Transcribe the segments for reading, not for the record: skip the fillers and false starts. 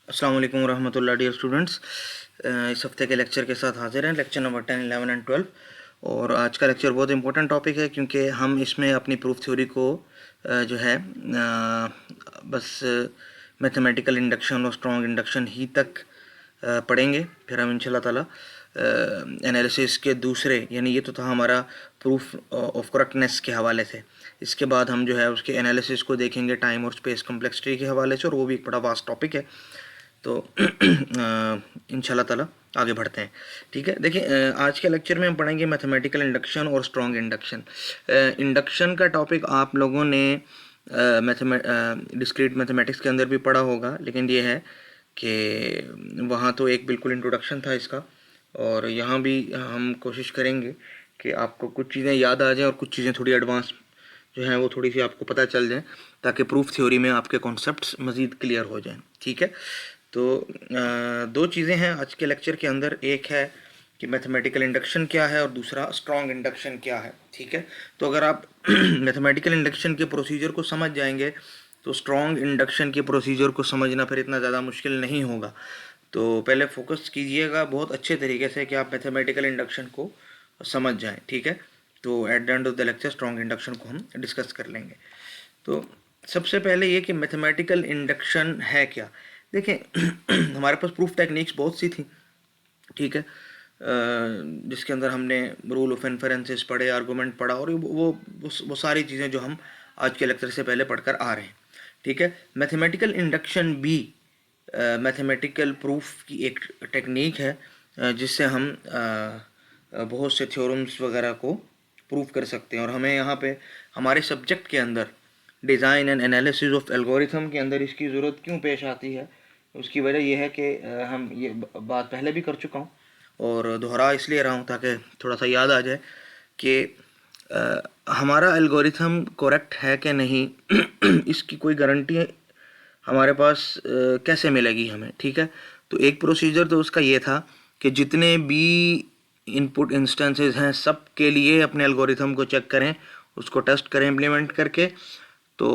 अस्सलाम वालेकुम रहमतुल्लाह डियर स्टूडेंट्स। इस हफ्ते के लेक्चर के साथ हाजिर हैं, लेक्चर नंबर 10, 11 एंड 12। और आज का लेक्चर बहुत इंपॉर्टेंट टॉपिक है क्योंकि हम इसमें अपनी प्रूफ थ्योरी को जो है बस मैथमेटिकल इंडक्शन और स्ट्रॉन्ग इंडक्शन ही तक पढ़ेंगे। फिर हम इंशाल्लाह ताला एनालिसिस के दूसरे, यानी ये तो था हमारा प्रूफ ऑफ करेक्टनेस के हवाले से। इसके बाद हम जो है उसके एनालिसिस को देखेंगे टाइम और स्पेस कॉम्प्लेक्सिटी के हवाले से, और वो भी एक बड़ा वास्ट टॉपिक है। तो इंशाल्लाह ताला आगे बढ़ते हैं। ठीक है, देखिए आज के लेक्चर में हम पढ़ेंगे मैथमेटिकल इंडक्शन और स्ट्रॉन्ग इंडक्शन। इंडक्शन का टॉपिक आप लोगों ने डिस्क्रीट मैथमेटिक्स के अंदर भी पढ़ा होगा, लेकिन ये है कि वहाँ तो एक बिल्कुल इंट्रोडक्शन था इसका, और यहाँ भी हम कोशिश करेंगे कि आपको कुछ चीज़ें याद आ जाएं और कुछ चीज़ें थोड़ी एडवांस जो हैं वो थोड़ी सी आपको पता चल जाएं, ताकि प्रूफ थ्योरी में आपके कॉन्सेप्ट्स मज़ीद क्लियर हो जाएं। ठीक है, तो दो चीज़ें हैं आज के लेक्चर के अंदर। एक है कि मैथमेटिकल इंडक्शन क्या है और दूसरा स्ट्रॉन्ग इंडक्शन क्या है। ठीक है, तो अगर आप मैथमेटिकल इंडक्शन के प्रोसीजर को समझ जाएंगे तो स्ट्रॉन्ग इंडक्शन के प्रोसीजर को समझना फिर इतना ज़्यादा मुश्किल नहीं होगा। तो पहले फोकस कीजिएगा बहुत अच्छे तरीके से कि आप मैथमेटिकल इंडक्शन को समझ जाएं। ठीक है, तो at the end of the lecture strong induction को हम डिस्कस कर लेंगे। तो सबसे पहले ये कि मैथमेटिकल इंडक्शन है क्या। देखें हमारे पास प्रूफ टेक्निक्स बहुत सी थी। ठीक है, जिसके अंदर हमने रूल ऑफ इन्फरेंसेस पढ़े, आर्गूमेंट पढ़ा, और वो सारी चीज़ें जो हम आज के लेक्चर से पहले पढ़कर आ रहे हैं। ठीक है, मैथमेटिकल इंडक्शन भी मैथमेटिकल प्रूफ की एक टेक्निक है, जिससे हम बहुत से थ्योरम्स वगैरह को प्रूफ कर सकते हैं। और हमें यहाँ पे हमारे सब्जेक्ट के अंदर design and analysis of algorithm के अंदर इसकी ज़रूरत क्यों पेश आती है, उसकी वजह यह है कि हम ये बात पहले भी कर चुका हूँ और दोहरा इसलिए रहा हूँ ताकि थोड़ा सा याद आ जाए कि हमारा एल्गोरिथम करेक्ट है कि नहीं इसकी कोई गारंटी हमारे पास कैसे मिलेगी हमें। ठीक है, तो एक प्रोसीजर तो उसका ये था कि जितने भी इनपुट इंस्टेंसेस हैं सब के लिए अपने एल्गोरिथम को चेक करें, उसको टेस्ट करें इम्प्लीमेंट करके। तो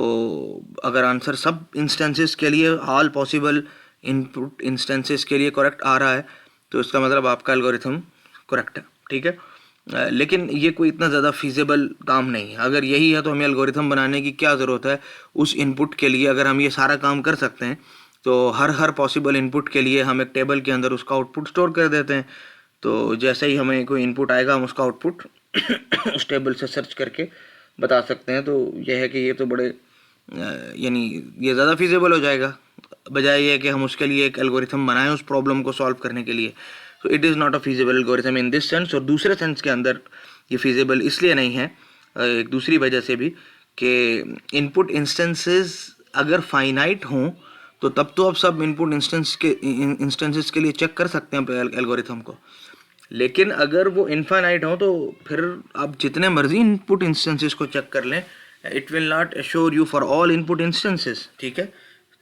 अगर आंसर सब इंस्टेंसेस के लिए, ऑल पॉसिबल इनपुट इंस्टेंसेस के लिए करेक्ट आ रहा है, तो इसका मतलब आपका एल्गोरिथम करेक्ट है। ठीक है, लेकिन ये कोई इतना ज़्यादा फीजिबल काम नहीं है। अगर यही है तो हमें एल्गोरिथम बनाने की क्या ज़रूरत है उस इनपुट के लिए। अगर हम ये सारा काम कर सकते हैं तो हर पॉसिबल इनपुट के लिए हम एक टेबल के अंदर उसका आउटपुट स्टोर कर देते हैं। तो जैसे ही हमें कोई इनपुट आएगा हम उसका आउटपुट उस टेबल से सर्च करके बता सकते हैं। तो यह है कि ये तो बड़े यानी ये ज़्यादा फीजिबल हो जाएगा, बजाय ये कि हम उसके लिए एक एल्गोरिथम बनाएं उस प्रॉब्लम को सॉल्व करने के लिए। तो it is not a feasible algorithm in this sense. और दूसरे सेंस के अंदर ये फीजिबल इसलिए नहीं है, एक दूसरी वजह से भी, कि इनपुट इंस्टेंसेस अगर फाइनाइट हों तो तब तो आप सब इनपुट इंस्टेंसेस के लिए चेक कर सकते हैं एल्गोरिथम को। लेकिन अगर वो इनफाइनाइट हो तो फिर आप जितने मर्जी इनपुट इंस्टेंसेस को चेक कर लें, it will not assure you for all input instances. ठीक है,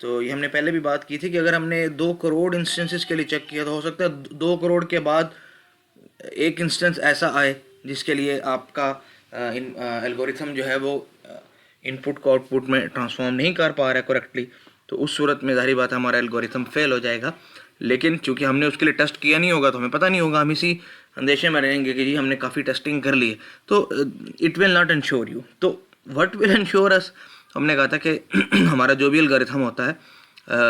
तो ये हमने पहले भी बात की थी कि अगर हमने 2 करोड़ इंस्टेंसेस के लिए चेक किया तो हो सकता है 2 करोड़ के बाद एक इंस्टेंस ऐसा आए जिसके लिए आपका एल्गोरिथम जो है वो इनपुट को आउटपुट में ट्रांसफॉर्म नहीं कर पा रहा है करेक्टली। तो उस सूरत में जाहिर बात है हमारा एल्गोरिथम फेल हो जाएगा। लेकिन चूंकि हमने उसके लिए टेस्ट किया नहीं होगा तो हमें पता नहीं होगा, हम इसी अंदेशे में रहेंगे कि जी हमने काफ़ी टेस्टिंग कर ली है, तो it will not ensure you. तो व्हाट विल इंश्योर अस, हमने कहा था कि हमारा जो भी एल्गोरिथम होता है,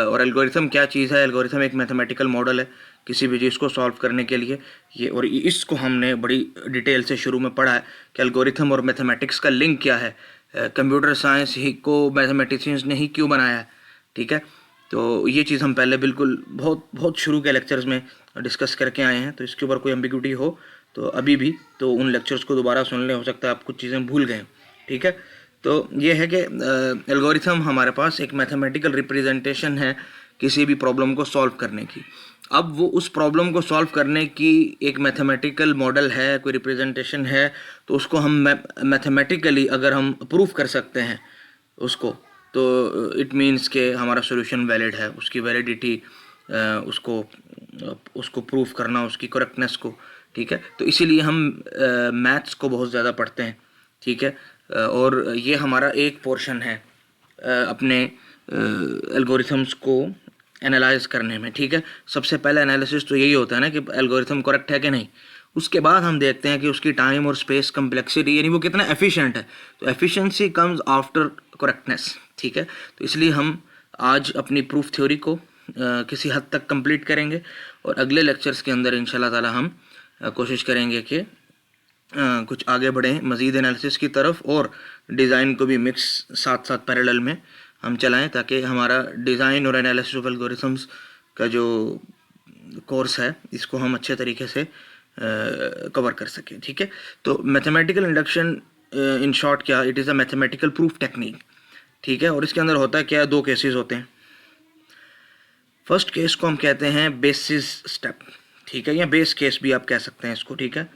और एल्गोरिथम क्या चीज़ है, एल्गोरिथम एक मैथमेटिकल मॉडल है किसी भी चीज़ को सॉल्व करने के लिए। ये और इसको हमने बड़ी डिटेल से शुरू में पढ़ा है कि एल्गोरिथम और मैथमेटिक्स का लिंक क्या है, कंप्यूटर साइंस ही को मैथमेटिशियंस ने ही क्यों बनाया है। ठीक है, तो ये चीज़ हम पहले बिल्कुल बहुत शुरू के लेक्चर्स में डिस्कस करके आए हैं। तो इसके ऊपर कोई एम्बिग्यूटी हो तो अभी भी तो उन लेक्चर्स को दोबारा सुन लें, हो सकता है आप कुछ चीज़ें भूल गए। ठीक है, तो ये है कि एल्गोरिथम हमारे पास एक मैथमेटिकल रिप्रेजेंटेशन है किसी भी प्रॉब्लम को सॉल्व करने की। अब वो उस प्रॉब्लम को सॉल्व करने की एक मैथमेटिकल मॉडल है, कोई रिप्रेजेंटेशन है, तो उसको हम मैथमेटिकली अगर हम प्रूफ कर सकते हैं उसको, तो इट मीन्स के हमारा सॉल्यूशन वैलिड है, उसकी वैलिडिटी, उसको प्रूफ करना, उसकी करेक्टनेस को। ठीक है, तो इसीलिए हम मैथ्स को बहुत ज़्यादा पढ़ते हैं। ठीक है, और ये हमारा एक पोर्शन है अपने एल्गोरिथम्स को एनालाइज करने में, ठीक है। सबसे पहले एनालिसिस तो यही होता है ना कि एल्गोरिथम करेक्ट है कि नहीं। उसके बाद हम देखते हैं कि उसकी टाइम और स्पेस कम्प्लेक्सिटी यानी वो कितना एफिशिएंट है। तो एफिशिएंसी कम्स आफ्टर करेक्टनेस, ठीक है। तो इसलिए हम आज अपनी प्रूफ थ्योरी को किसी हद तक कंप्लीट करेंगे और अगले लेक्चर्स के अंदर इंशाल्लाह ताला हम कोशिश करेंगे कि कुछ आगे बढ़ें मज़ीद एनालिसिस की तरफ और डिज़ाइन को भी मिक्स साथ साथ पैरेलल में हम चलाएं, ताकि हमारा डिज़ाइन और एनालिसिस ऑफ एल्गोरिथम्स का जो कोर्स है इसको हम अच्छे तरीके से कवर कर सकें, ठीक है। तो मैथमेटिकल इंडक्शन इन शॉर्ट क्या, it is a mathematical proof technique, ठीक है। और इसके अंदर होता है क्या, दो केसेस होते हैं। फर्स्ट केस को हम कहते हैं बेसिस स्टेप, ठीक है, या बेस केस भी आप कह सकते हैं इसको, ठीक है।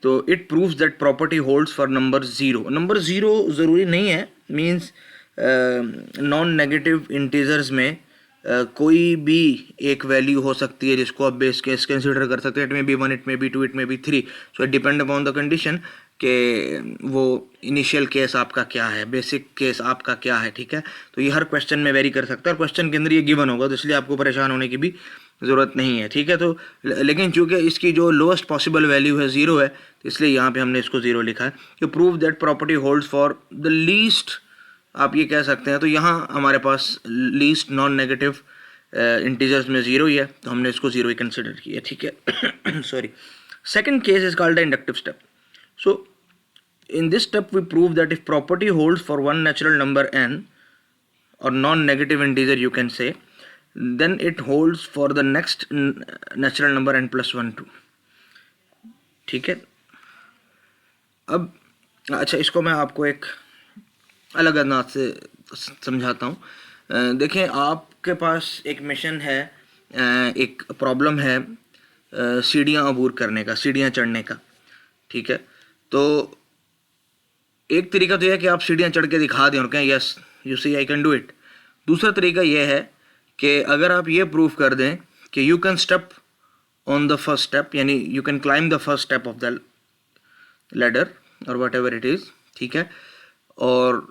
तो it proves that property holds for number zero. Number zero ज़रूरी नहीं है, मींस नॉन नेगेटिव इंटीजर्स में कोई भी एक वैल्यू हो सकती है जिसको आप बेस केस कंसिडर कर सकते हैं। It may be 1, it may be 2, it may be 3। So it depend upon the condition कि वो इनिशियल केस आपका क्या है, बेसिक केस आपका क्या है, ठीक है। तो ये हर क्वेश्चन में वेरी कर सकता है और क्वेश्चन के अंदर ये गिवन होगा, तो इसलिए आपको परेशान होने की भी ज़रूरत नहीं है, ठीक है। तो लेकिन चूंकि इसकी जो लोएस्ट पॉसिबल वैल्यू है ज़ीरो है, तो इसलिए यहाँ पे हमने इसको ज़ीरो लिखा है कि prove that property holds for the least, आप ये कह सकते हैं। तो यहाँ हमारे पास लीस्ट नॉन नेगेटिव इंटीजर्स में ज़ीरो ही है, तो हमने इसको ज़ीरो ही कंसिडर किया, ठीक है। Sorry. Second case is called the inductive step. So in this step we prove that if property holds for one natural number n, or non-negative integer you can say, then it holds for the next natural number n plus 1 2, ठीक है। अब अच्छा, इसको मैं आपको एक अलग अंदाज से समझाता हूँ। देखें, आपके पास एक मिशन है, एक प्रॉब्लम है सीढ़ियाँ अबूर करने का, सीढ़ियाँ चढ़ने का, ठीक है। तो एक तरीका तो यह है कि आप सीढ़ियाँ चढ़ के दिखा दें और कहें yes you see I can do it. दूसरा तरीका यह है कि अगर आप ये प्रूव कर दें कि you can step on the first step, यानी you can climb the first step of the ladder और वट एवर इट इज़, ठीक है, और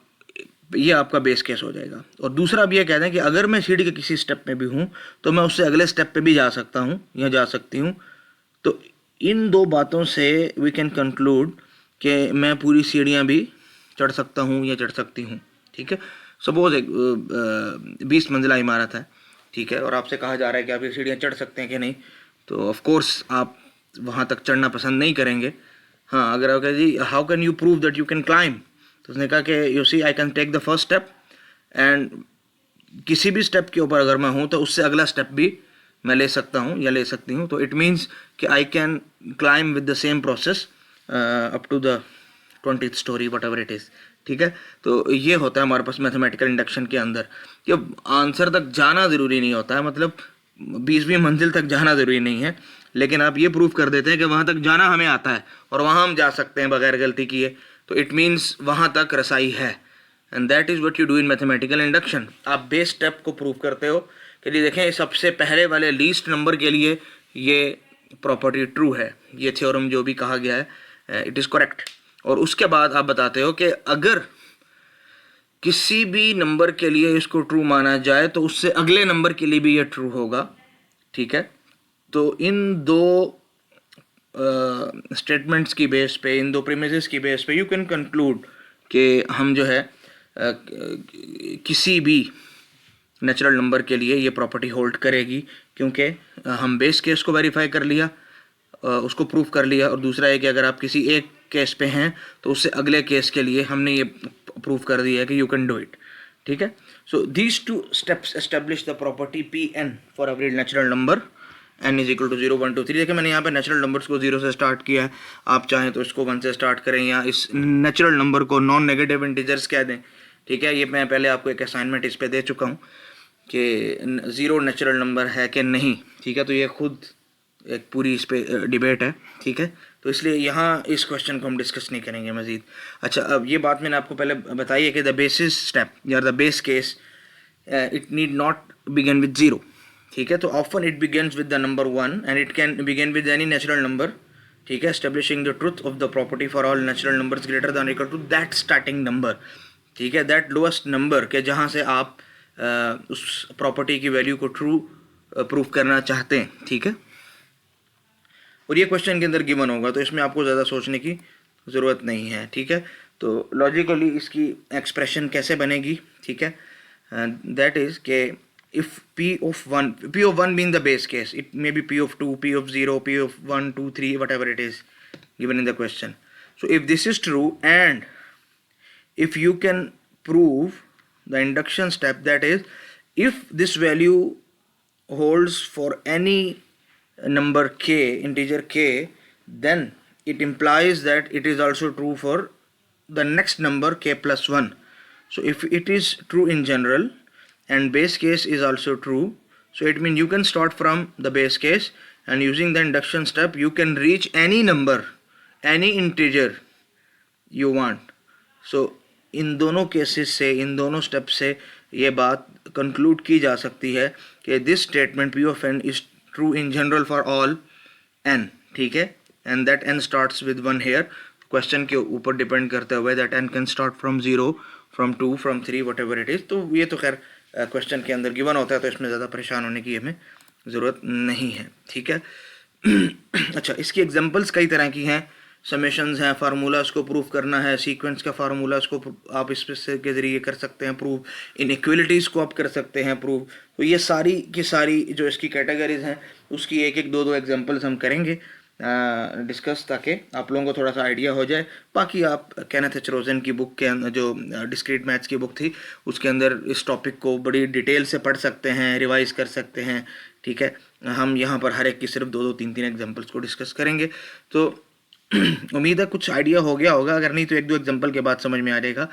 ये आपका बेस केस हो जाएगा। और दूसरा आप ये कह दें कि अगर मैं सीढ़ी के किसी स्टेप में भी हूँ तो मैं उससे अगले स्टेप पे भी जा सकता हूँ या जा सकती हूँ। तो इन दो बातों से वी कैन कंक्लूड कि मैं पूरी सीढ़ियाँ भी चढ़ सकता हूँ या चढ़ सकती हूँ, ठीक है। सपोज एक 20 मंजिला इमारत है, ठीक है, और आपसे कहा जा रहा है कि आप ये सीढ़ियाँ चढ़ सकते हैं कि नहीं। तो ऑफ कोर्स आप वहाँ तक चढ़ना पसंद नहीं करेंगे। हाँ, अगर आप कहें जी how can you prove that you can climb, तो उसने कहा कि you see I can take the first step and किसी भी स्टेप के ऊपर अगर मैं हूँ तो उससे अगला स्टेप भी मैं ले सकता हूँ या ले सकती हूँ। तो इट मीन्स कि I can climb with the same process up to the 20th storey whatever it is, ठीक है। तो ये होता है हमारे पास मैथमेटिकल इंडक्शन के अंदर कि आंसर तक जाना ज़रूरी नहीं होता है, मतलब 20वीं मंजिल तक जाना ज़रूरी नहीं है, लेकिन आप ये प्रूव कर देते हैं कि वहाँ तक जाना हमें आता है और वहाँ हम जा सकते हैं बगैर गलती किए। तो इट मीन्स वहाँ तक रसाई है, and that is what you do in mathematical induction. आप बेस स्टेप को प्रूव करते हो कि जी देखें, सबसे पहले वाले लीस्ट नंबर के लिए ये प्रॉपर्टी ट्रू है, ये थ्योरम जो भी कहा गया है इट इज़ करेक्ट। और उसके बाद आप बताते हो कि अगर किसी भी नंबर के लिए इसको ट्रू माना जाए तो उससे अगले नंबर के लिए भी ये ट्रू होगा, ठीक है। तो इन दो स्टेटमेंट्स की बेस पे, इन दो प्रीमिसेस की बेस पे यू कैन कंक्लूड कि हम जो है किसी भी नेचुरल नंबर के लिए ये प्रॉपर्टी होल्ड करेगी, क्योंकि हम बेस केस को वेरीफाई कर लिया, उसको प्रूव कर लिया। और दूसरा है कि अगर आप किसी एक केस पे हैं तो उससे अगले केस के लिए हमने ये प्रूव कर दिया है कि यू कैन डू इट, ठीक है। So these two steps establish the property P N for every natural number n is equal to 0 1 2 3। देखिए, मैंने यहाँ पे नेचुरल नंबर्स को 0 से स्टार्ट किया है, आप चाहें तो इसको 1 से स्टार्ट करें या इस नेचुरल नंबर को नॉन नेगेटिव इंटीजर्स कह दें, ठीक है। ये मैं पहले आपको एक असाइनमेंट इस पे दे चुका हूँ कि 0 नेचुरल नंबर है कि नहीं, ठीक है। तो ये खुद एक पूरी इस पे डिबेट है, ठीक है। तो इसलिए यहाँ इस क्वेश्चन को हम डिस्कस नहीं करेंगे मज़ीद। अच्छा, अब ये बात मैंने आपको पहले बताई है कि द बेसिस स्टेप या the base case it need not begin with 0, ठीक है। तो often it begins with the number 1 and it can begin with any natural number, ठीक है, establishing the truth of the property for all natural numbers greater than equal to that starting number, ठीक है, that lowest number के जहाँ से आप उस property की वैल्यू को ट्रू प्रूफ करना चाहते हैं, ठीक है। और ये क्वेश्चन के अंदर गिवन होगा, तो इसमें आपको ज़्यादा सोचने की ज़रूरत नहीं है, ठीक है। तो लॉजिकली इसकी एक्सप्रेशन कैसे बनेगी, ठीक है, दैट इज़ के if p of 1 being the base case, it may be p of 2, p of 0, p of 1, 2, 3, whatever it is given in the question. So if this is true, and if you can prove the induction step, that is, if this value holds for any number k, integer k, then it implies that it is also true for the next number k plus 1. So if it is true in general and base case is also true, so it means you can start from the base case, and using the induction step you can reach any number, any integer you want. So इन दोनों cases से, इन दोनों step से ये बात conclude की जा सकती है कि this statement p of n is true in general for all n, ठीक है, and that n starts with 1 here, question के ऊपर डिपेंड करते हुए that n can start from 0, from 2, from 3, whatever it is. तो ये तो खैर क्वेश्चन के अंदर गिवन होता है, तो इसमें ज़्यादा परेशान होने की हमें ज़रूरत नहीं है, ठीक है। अच्छा, इसकी एग्जांपल्स कई तरह की हैं, समेशंस हैं, फार्मूला उसको प्रूफ करना है, सीक्वेंस का फार्मूला उसको आप इस के ज़रिए कर सकते हैं प्रूफ, इनइक्वलिटीज़ को आप कर सकते हैं प्रूफ। तो ये सारी की सारी जो इसकी कैटेगरीज हैं उसकी एक एक दो एग्जांपल्स हम करेंगे डिस्कस, ताकि आप लोगों को थोड़ा सा आइडिया हो जाए। बाकी आप केनेथ एच रोजन की बुक के अंदर, जो डिस्क्रीट मैथ्स की बुक थी, उसके अंदर इस टॉपिक को बड़ी डिटेल से पढ़ सकते हैं, रिवाइज कर सकते हैं, ठीक है। हम यहाँ पर हर एक की सिर्फ 2-3 एग्जांपल्स को डिस्कस करेंगे। तो उम्मीद है कुछ आइडिया हो गया होगा, अगर नहीं तो 1-2 एग्जांपल के बाद समझ में आ जाएगा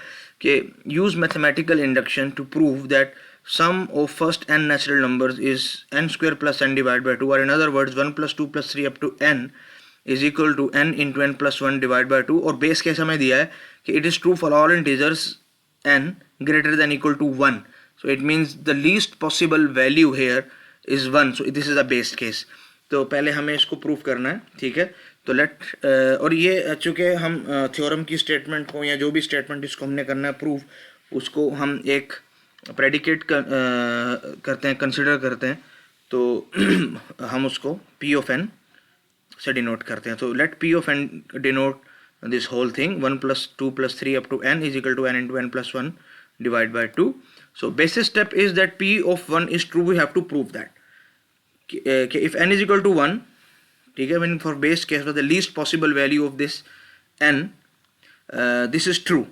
कि use mathematical induction to prove that sum of first n natural numbers is n square plus n divided by 2, or in other words 1 plus 2 plus 3 up to n is equal to n into n plus 1 divided by 2। और base case हमें दिया है कि it is true for all integers n greater than equal to 1, so it means the least possible value here is 1, so this is a base case। तो पहले हमें इसको proof करना है, ठीक है। तो और ये चूँकि हम थ्योरम की स्टेटमेंट को या जो भी स्टेटमेंट इसको हमने करना है प्रूफ, उसको हम एक प्रेडिकेट करते हैं, कंसिडर करते हैं, तो हम उसको p of n से डिनोट करते हैं। तो let p of n denote this whole thing, 1 plus 2 plus 3 up to n is equal to n into n plus 1 divided by 2। So basic step is that p of 1 is true, we have to prove that if n is equal to 1, ठीक है, when for base case for the least possible value of this n, this is true।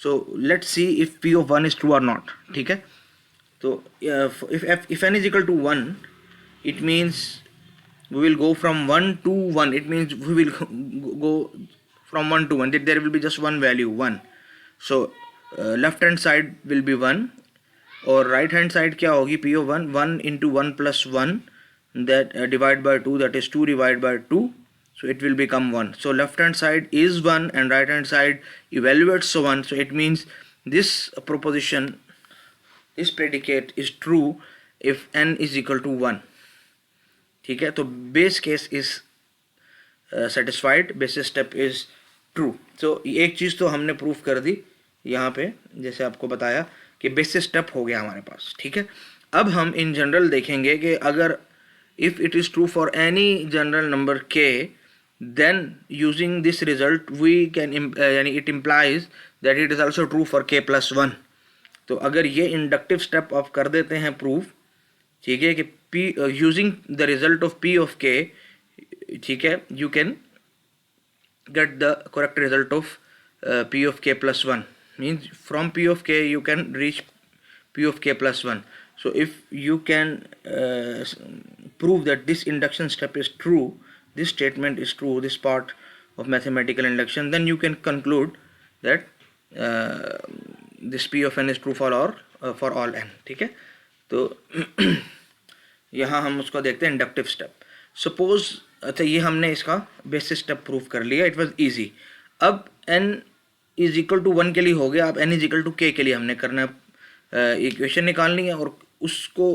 So let's see if p of 1 is true or not, ठीक है। तो if n is equal to 1, it means we will go from 1 to 1, it means we will go from 1 to 1, there will be just one value 1। So left hand side will be 1 और right hand side क्या होगी, p of 1, 1 into 1 plus 1 that divided by 2, that is 2 divided by 2, so it will become 1। So left hand side is 1 and right hand side evaluates 1, so it means this proposition, this predicate is true if n is equal to 1, ठीक है। तो base case is satisfied, basic step is true। so एक चीज़ तो हमने proof कर दी यहाँ पे, जैसे आपको बताया कि बेसिक स्टेप हो गया हमारे पास, ठीक है। अब हम इन जनरल देखेंगे कि अगर if it is true for any general number k, then using this result we can यानी it implies that it is also true for k plus 1। तो अगर ये इंडक्टिव स्टेप आप कर देते हैं प्रूफ, ठीक है, कि p using the result of p of k, ठीक है, you can get the correct result of p of k plus 1, means from p of k you can reach p of k plus 1। So if you can prove that this induction step is true, this statement is true, this part of mathematical induction, then you can conclude that this p of n is true for all n, ठीक है। तो यहाँ हम उसको देखते हैं inductive step. Suppose अच्छा ये हमने इसका बेसिक स्टेप प्रूफ कर लिया, इट वाज इजी। अब n इज इक्वल टू 1 के लिए हो गया, अब n is equal to k के लिए हमने करना है, इक्वेशन निकालनी है और उसको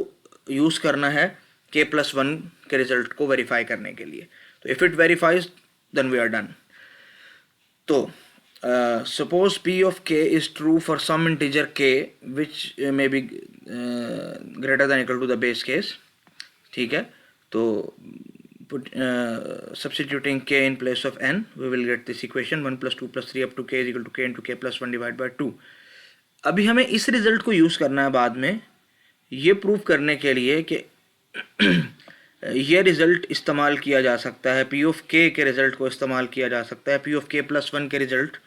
यूज़ करना है k plus 1 के रिजल्ट को वेरीफाई करने के लिए। तो if it verifies then we are done. तो suppose p of k is true for some integer k which may be greater than equal to the base case, ठीक है, तो substituting k in place of n, we will get this equation 1 plus 2 plus 3 up to k is equal to k into k plus 1 divided by 2. अभी हमें इस result को use करना है बाद में ये प्रूव करने के लिए कि ये रिज़ल्ट इस्तेमाल किया जा सकता है, पी ऑफ के रिज़ल्ट को इस्तेमाल किया जा सकता है पी ऑफ के प्लस 1 के रिज़ल्ट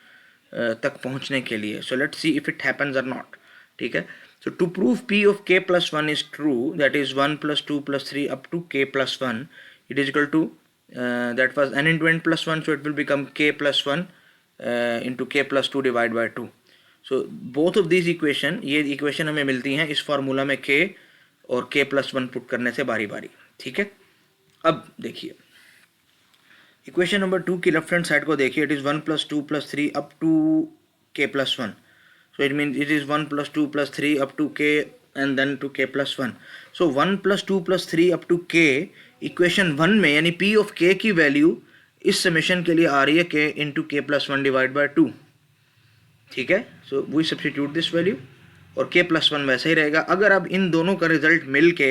तक पहुंचने के लिए. So let's see if it happens और नॉट. ठीक है, so to prove p of k plus 1 is true, that is 1 plus 2 plus 3 up to k plus 1, it is equal to that was n into n plus 1, so it will become k plus 1 into k plus 2 divided by 2. so both of these equation, ये equation हमें मिलती हैं इस formula में k और k plus 1 put करने से बारी बारी. ठीक है, अब देखिए इक्वेशन नंबर 2 की लेफ्ट हैंड साइड को देखिए, it is 1 plus 2 plus 3 up to k plus 1. So it means it is 1 plus 2 plus 3 up to k and then to k plus 1. So 1 plus 2 plus 3 up to k equation 1 में यानी p of k की value इस summation के लिए आ रही है k into k plus 1 divided by 2. ठीक है, so we substitute this value और k plus 1 वैसे ही रहेगा. अगर अब इन दोनों का रिजल्ट मिल के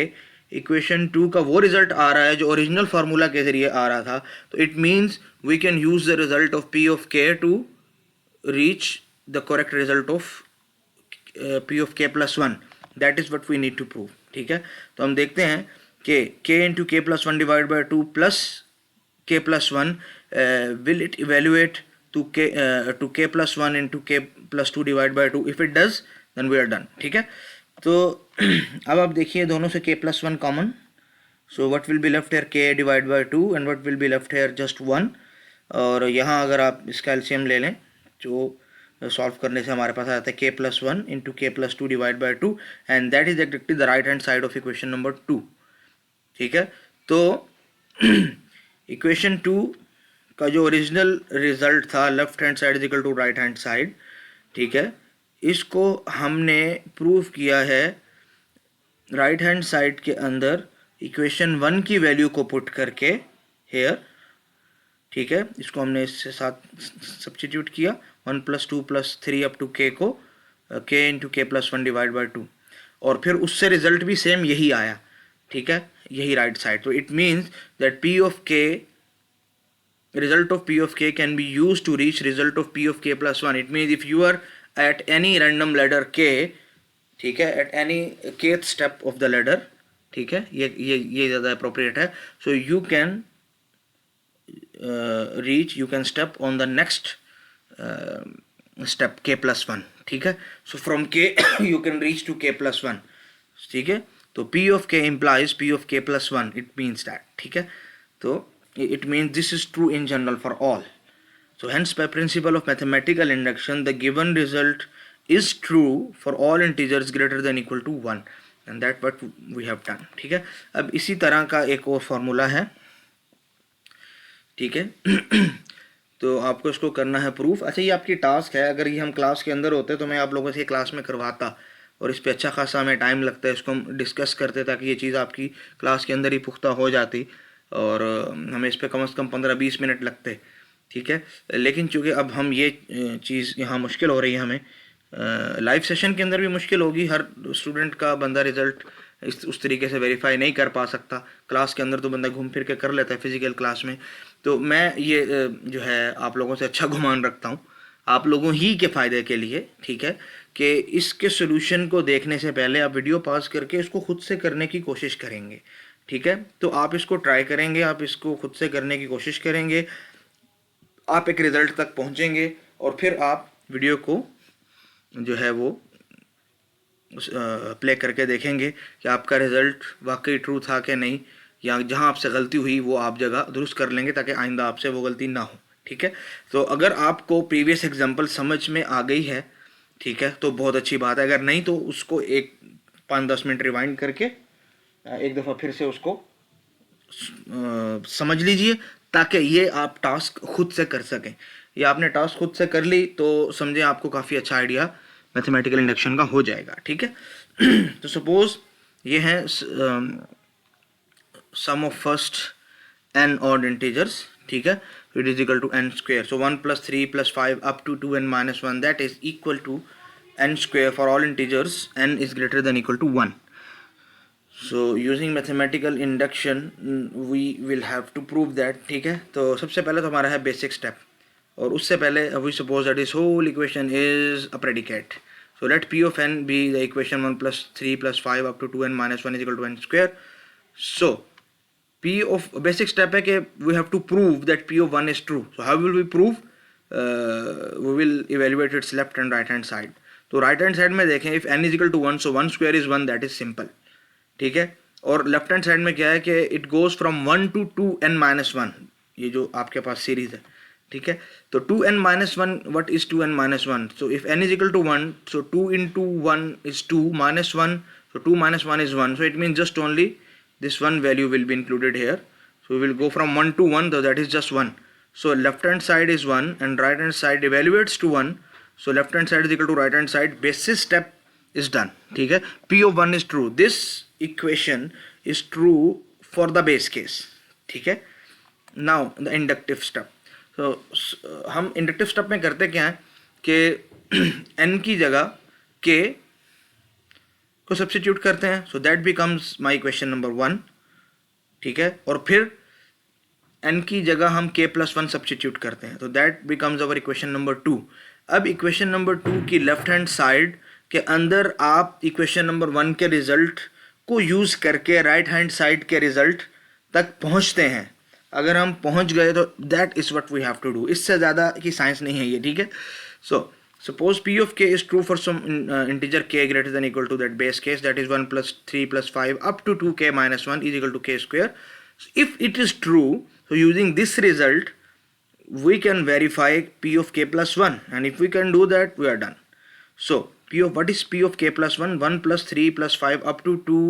इक्वेशन 2 का वो रिजल्ट आ रहा है जो ओरिजिनल फार्मूला के जरिए आ रहा था, तो it means we can use the result of p of k to reach the correct result of p of k plus 1. that is what we need to prove. ठीक है, तो हम देखते हैं कि k into k plus 1 divided by 2 plus k plus 1 will it evaluate to k plus 1 into k plus 2 divided by 2. if it does then we are done. ठीक है, तो अब आप देखिए दोनों से k plus 1 common, so what will be left here k divided by 2 and what will be left here just 1. और यहाँ अगर आप इसका एलसीएम ले लें जो सॉल्व करने से हमारे पास आता है k plus 1 into k plus 2 divided by 2 and that is exactly the right hand side of equation number 2. ठीक है, तो इक्वेशन 2 का जो ओरिजिनल रिजल्ट था left hand side is equal to right hand side. ठीक है, इसको हमने प्रूव किया है राइट हैंड साइड के अंदर इक्वेशन 1 की वैल्यू को पुट करके हेयर. ठीक है, इसको हमने इससे साथ सब्स्टिट्यूट किया 1 plus 2 plus 3 up to k को k into k plus 1 divided by 2 और फिर उससे रिजल्ट भी सेम यही आया. ठीक है, यही राइट साइड. तो it means that p of k, result of p of k can be used to reach result of p of k plus 1. it means if you are at any random ladder k, ठीक है, at any kth step of the ladder, ठीक है, ये ज़्यादा appropriate है. so you can reach, you can step on the next step k plus 1. ठीक है, so from k you can reach to k plus 1. ठीक है, तो p of k implies p of k plus 1. it means that. ठीक है, तो it means this is true in general for all. so hence by principle of mathematical induction the given result is true for all integers greater than equal to 1 and that what we have done. ठीक है, अब इसी तरह का एक और formula है. ठीक है, तो आपको इसको करना है प्रूफ. अच्छा, ये आपकी टास्क है. अगर ये हम क्लास के अंदर होते तो मैं आप लोगों से क्लास में करवाता और इस पे अच्छा खासा हमें टाइम लगता है, इसको हम डिस्कस करते ताकि ये चीज़ आपकी क्लास के अंदर ही पुख्ता हो जाती और हमें इस पे कम से कम 15-20 मिनट लगते. ठीक है, लेकिन चूँकि अब हम ये चीज़ यहाँ मुश्किल हो रही है हमें, लाइव सेशन के अंदर भी मुश्किल होगी. हर स्टूडेंट का बंदा रिज़ल्ट उस तरीके से वेरीफाई नहीं कर पा सकता. क्लास के अंदर तो बंदा घूम फिर के कर लेता है फिज़िकल क्लास में. तो मैं ये जो है आप लोगों से अच्छा गुमान रखता हूँ आप लोगों ही के फ़ायदे के लिए. ठीक है, कि इसके सोल्यूशन को देखने से पहले आप वीडियो पॉज करके इसको खुद से करने की कोशिश करेंगे. ठीक है, तो आप इसको ट्राई करेंगे, आप इसको खुद से करने की कोशिश करेंगे, आप एक रिज़ल्ट तक पहुँचेंगे और फिर आप वीडियो को जो है वो प्ले करके देखेंगे कि आपका रिज़ल्ट वाकई ट्रू था कि नहीं, या जहां आपसे गलती हुई वो आप जगह दुरुस्त कर लेंगे ताकि आइंदा आपसे वो गलती ना हो. ठीक है, तो अगर आपको प्रीवियस एग्जांपल समझ में आ गई है, ठीक है, तो बहुत अच्छी बात है. अगर नहीं तो उसको एक 5-10 मिनट रिवाइंड करके एक दफ़ा फिर से उसको समझ लीजिए ताकि ये आप टास्क खुद से कर सकें. ये आपने टास्क खुद से कर ली तो समझें आपको काफ़ी अच्छा आइडिया मैथमेटिकल इंडक्शन का हो जाएगा. ठीक है, तो सपोज ये है sum of first n odd integers. ठीक है, it is equal to n square. so 1 plus 3 plus 5 up to 2n minus 1, that is equal to n square for all integers n is greater than equal to 1. So using mathematical induction we will have to prove that, ठीक है। तो सबसे पहले तो हमारा है basic step, और उससे पहले we suppose that this whole equation is a predicate. So let P of n be the equation 1 plus 3 plus 5 up to 2n minus 1 is equal to n square. So P of basic step है कि we have to prove that P of 1 is true. So how will we prove? We will evaluate its left and right hand side. तो right hand side में देखें if n is equal to 1, so 1 square is 1, that is simple, ठीक है। और left hand side में क्या है कि it goes from 1 to 2n minus 1, ये जो आपके पास सीरीज है, ठीक है। तो 2n minus 1, what is 2n minus 1? So if n is equal to 1, so 2 into 1 is 2 minus 1, so 2 minus 1 is 1, so it means just only this one value will be included here. So we will go from 1 to 1, so that is just 1. So left hand side is 1 and right hand side evaluates to 1, so left hand side is equal to right hand side. Basis step is done, ठीक है। P of 1 is true. This equation is true for the base case, ठीक है। Now the inductive step. तो हम inductive step में करते क्या है कि n की जगह k को सब्स्टिट्यूट करते हैं, so that becomes my equation number 1, ठीक है। और फिर n की जगह हम k प्लस 1 सब्स्टिट्यूट करते हैं, तो that becomes our equation number 2। अब इक्वेशन नंबर 2 की लेफ्ट हैंड साइड के अंदर आप इक्वेशन नंबर 1 के रिजल्ट को यूज करके राइट हैंड साइड के रिजल्ट तक पहुंचते हैं। अगर हम पहुंच गए तो that is what we have to do, इससे ज़्यादा की साइंस नहीं है ये, ठीक है। So suppose P of K is true for some integer K greater than equal to that base case, that is 1 plus 3 plus 5 up to 2k minus 1 is equal to k square. So if it is true, so using this result we can verify p of k plus 1, and if we can do that we are done. So p of what is p of k plus 1? 1 plus 3 plus 5 up to 2,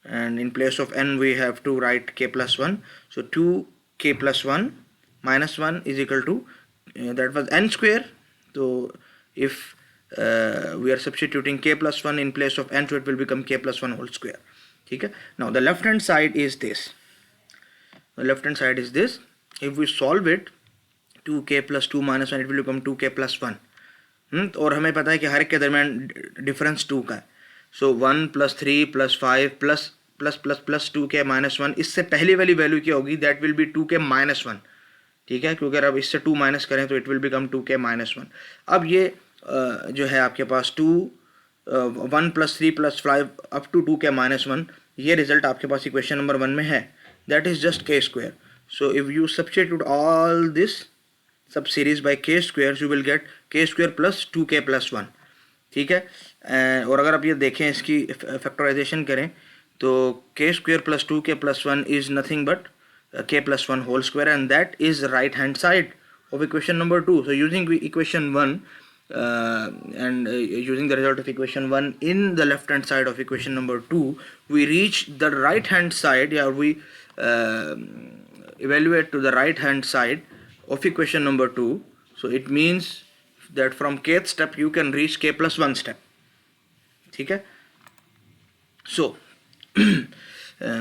and in place of n we have to write k plus 1, so 2k plus 1 minus 1 is equal to that was n square. So if we are substituting k plus 1 in place of n, so it will become k plus 1 whole square, ठीक है। Now the left hand side is this, the left hand side is this. If we solve it, 2k plus 2 minus 1 it will become 2k plus 1, और हमें पता है कि हर एक के दरमियान डिफरेंस 2 का है। सो 1 plus 3 plus 5 plus plus plus plus 2k minus 1, इससे पहले वाली वैल्यू क्या होगी? That will B 2k minus 1, ठीक है, क्योंकि अगर अब इससे 2 माइनस करें तो it will become 2k minus 1। अब ये जो है आपके पास 1 plus 3 plus 5 up to 2k minus 1, ये रिजल्ट आपके पास इक्वेशन नंबर 1 में है, that is just k square. So if you substitute all this sub series by k square, you will get k square plus 2k plus 1, ठीक है। और अगर आप ये देखें इसकी फैक्टराइजेशन करें तो k square plus 2k plus 1 is nothing but k plus 1 whole square, and that is right hand side of equation number 2. So using equation 1 and using the result of equation 1 in the left hand side of equation number 2, we reach the right hand side, yeah, we evaluate to the right hand side of equation number 2. So it means that from kth step you can reach k plus 1 step, ठीक है। So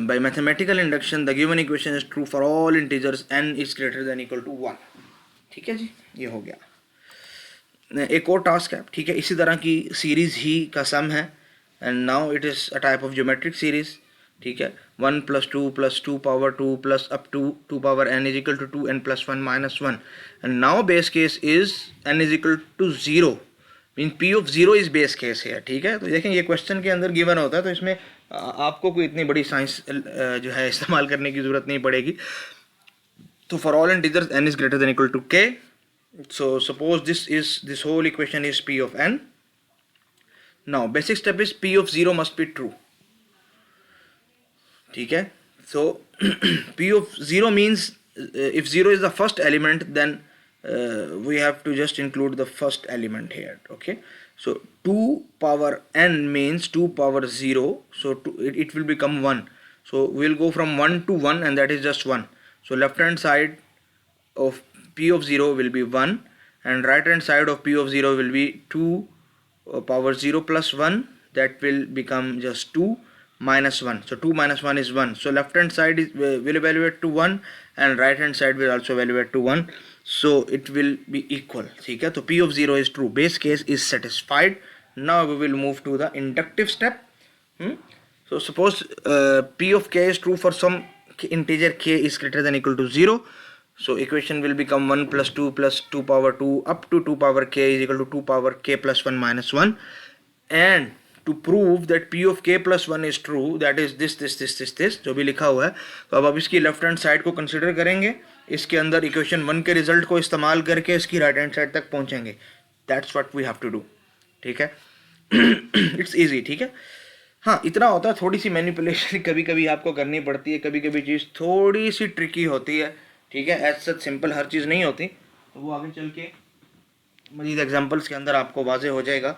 by mathematical induction the given equation is true for all integers n is greater than equal to 1, ठीक है जी, ये हो गया। एक और task है, ठीक है, इसी तरह की सीरीज ही का सम है, and now it is a type of geometric series, ठीक है। 1 plus 2 plus 2 power 2 plus up to 2 power n is equal to 2n plus 1 minus 1, and now base case is n is equal to 0, mean p of 0 is base case है, ठीक है। तो देखें ये question के अंदर गिवन होता है, तो इसमें आपको कोई इतनी बड़ी साइंस जो है इस्तेमाल करने की ज़रूरत नहीं पड़ेगी। तो for all integers n is greater than equal to k. So suppose this whole equation is p of n. Now basic step is p of 0 must be true, ठीक है। So p of 0 means if 0 is the first element, then we have to just include the first element here, okay। So 2 power n means 2 power 0, so it will become 1. So we'll go from 1 to 1, and that is just 1. So left hand side of p of 0 will be 1, and right hand side of p of 0 will be 2 power 0 plus 1, that will become just 2 minus 1. So 2 minus 1 is 1. So left hand side will evaluate to 1, and right hand side will also evaluate to 1. So it will be equal, ठीक है। तो p of 0 is true, base case is satisfied. Now we will move to the inductive step. So suppose p of k is true for some integer k is greater than equal to 0. So equation will become 1 plus 2 plus 2 power 2 up to 2 power k is equal to 2 power k plus 1 minus 1. And to prove that p of k plus 1 is true, that is this जो भी लिखा हुआ है, तो अब इसकी left hand side को consider करेंगे, इसके अंदर इक्वेशन 1 के रिजल्ट को इस्तेमाल करके इसकी राइट हैंड साइड तक पहुंचेंगे. That's what we have to do. ठीक है. It's easy. ठीक है. हाँ, इतना होता है, थोड़ी सी मैनिपुलेशन कभी कभी आपको करनी पड़ती है, कभी कभी चीज़ थोड़ी सी ट्रिकी होती है. ठीक है. एज सच सिंपल हर चीज़ नहीं होती, तो वो आगे चल के मज़ीद एग्जांपल्स के अंदर आपको वाज़े हो जाएगा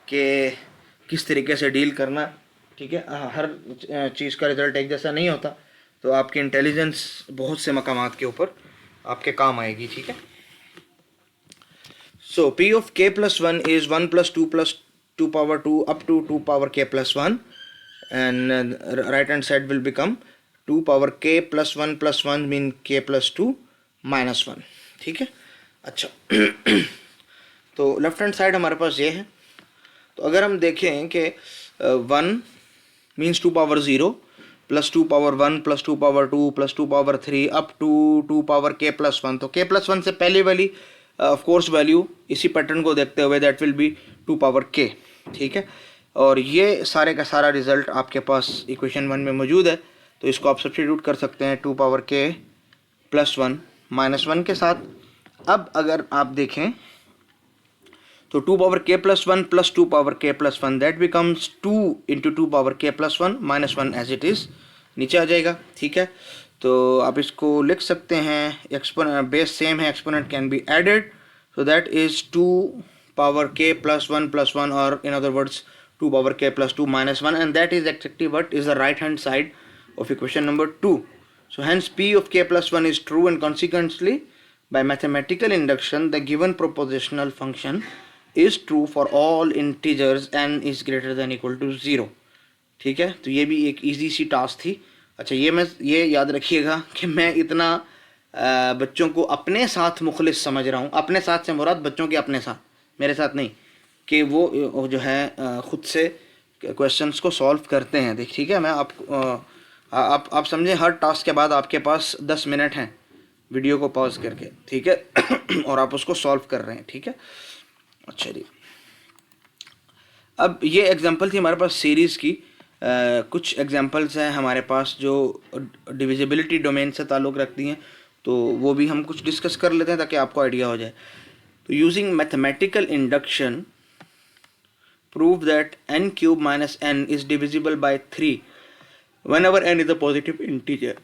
कि किस तरीके से डील करना. ठीक है. हर चीज़ का रिजल्ट एक जैसा नहीं होता, तो आपकी इंटेलिजेंस बहुत से मकामात के ऊपर आपके काम आएगी. ठीक है. सो p of k plus 1 is 1 plus 2 power 2 up to 2 power k plus 1, and right hand side will become 2 power k plus 1 mean k plus 2 minus 1. ठीक है. अच्छा. तो लेफ्ट हैंड साइड हमारे पास ये है. तो अगर हम देखें कि 1 means 2 power 0 plus 2 power 1 plus 2 power 2 plus 2 power 3 up to 2 power k plus 1, तो k प्लस 1 से पहले वाली ऑफ कोर्स वैल्यू इसी पैटर्न को देखते हुए that will be 2 power k. ठीक है. और ये सारे का सारा रिजल्ट आपके पास इक्वेशन 1 में मौजूद है, तो इसको आप सब्स्टिट्यूट कर सकते हैं 2 पावर k प्लस 1 माइनस 1 के साथ. अब अगर आप देखें तो 2 power k plus 1 plus 2 power k plus 1 that becomes 2 into 2 power k plus 1 minus 1 as it is नीचे आ जाएगा. ठीक है. तो आप इसको लिख सकते हैं, एक्सपोनेंट बेस सेम है, exponent can be added, so that is 2 power k plus 1 or in other words 2 power k plus 2 minus 1, and that is exactly what is the right hand side of equation number 2. So hence p of k plus 1 is true, and consequently by mathematical induction the given propositional function is true for all integers n is greater than equal to 0. ठीक है. तो ये भी एक easy सी task थी. अच्छा, ये याद रखिएगा कि मैं इतना बच्चों को अपने साथ मुखलिस समझ रहा हूँ. अपने साथ से मुराद बच्चों के अपने साथ, मेरे साथ नहीं, कि वो जो है ख़ुद से क्वेश्चंस को सॉल्व करते हैं. ठीक है. मैं आप समझें, हर टास्क के बाद आपके पास 10 मिनट हैं वीडियो को पॉज करके. ठीक है. और आप उसको सॉल्व कर रहे हैं. ठीक है. अच्छा जी. अब ये एग्जांपल थी हमारे पास सीरीज़ की. कुछ एग्जांपल्स हैं हमारे पास जो डिविजिबिलिटी डोमेन से ताल्लुक़ रखती हैं, तो वो भी हम कुछ डिस्कस कर लेते हैं ताकि आपको आइडिया हो जाए. तो using mathematical induction prove that n cube minus n is divisible by 3 whenever n is a positive integer.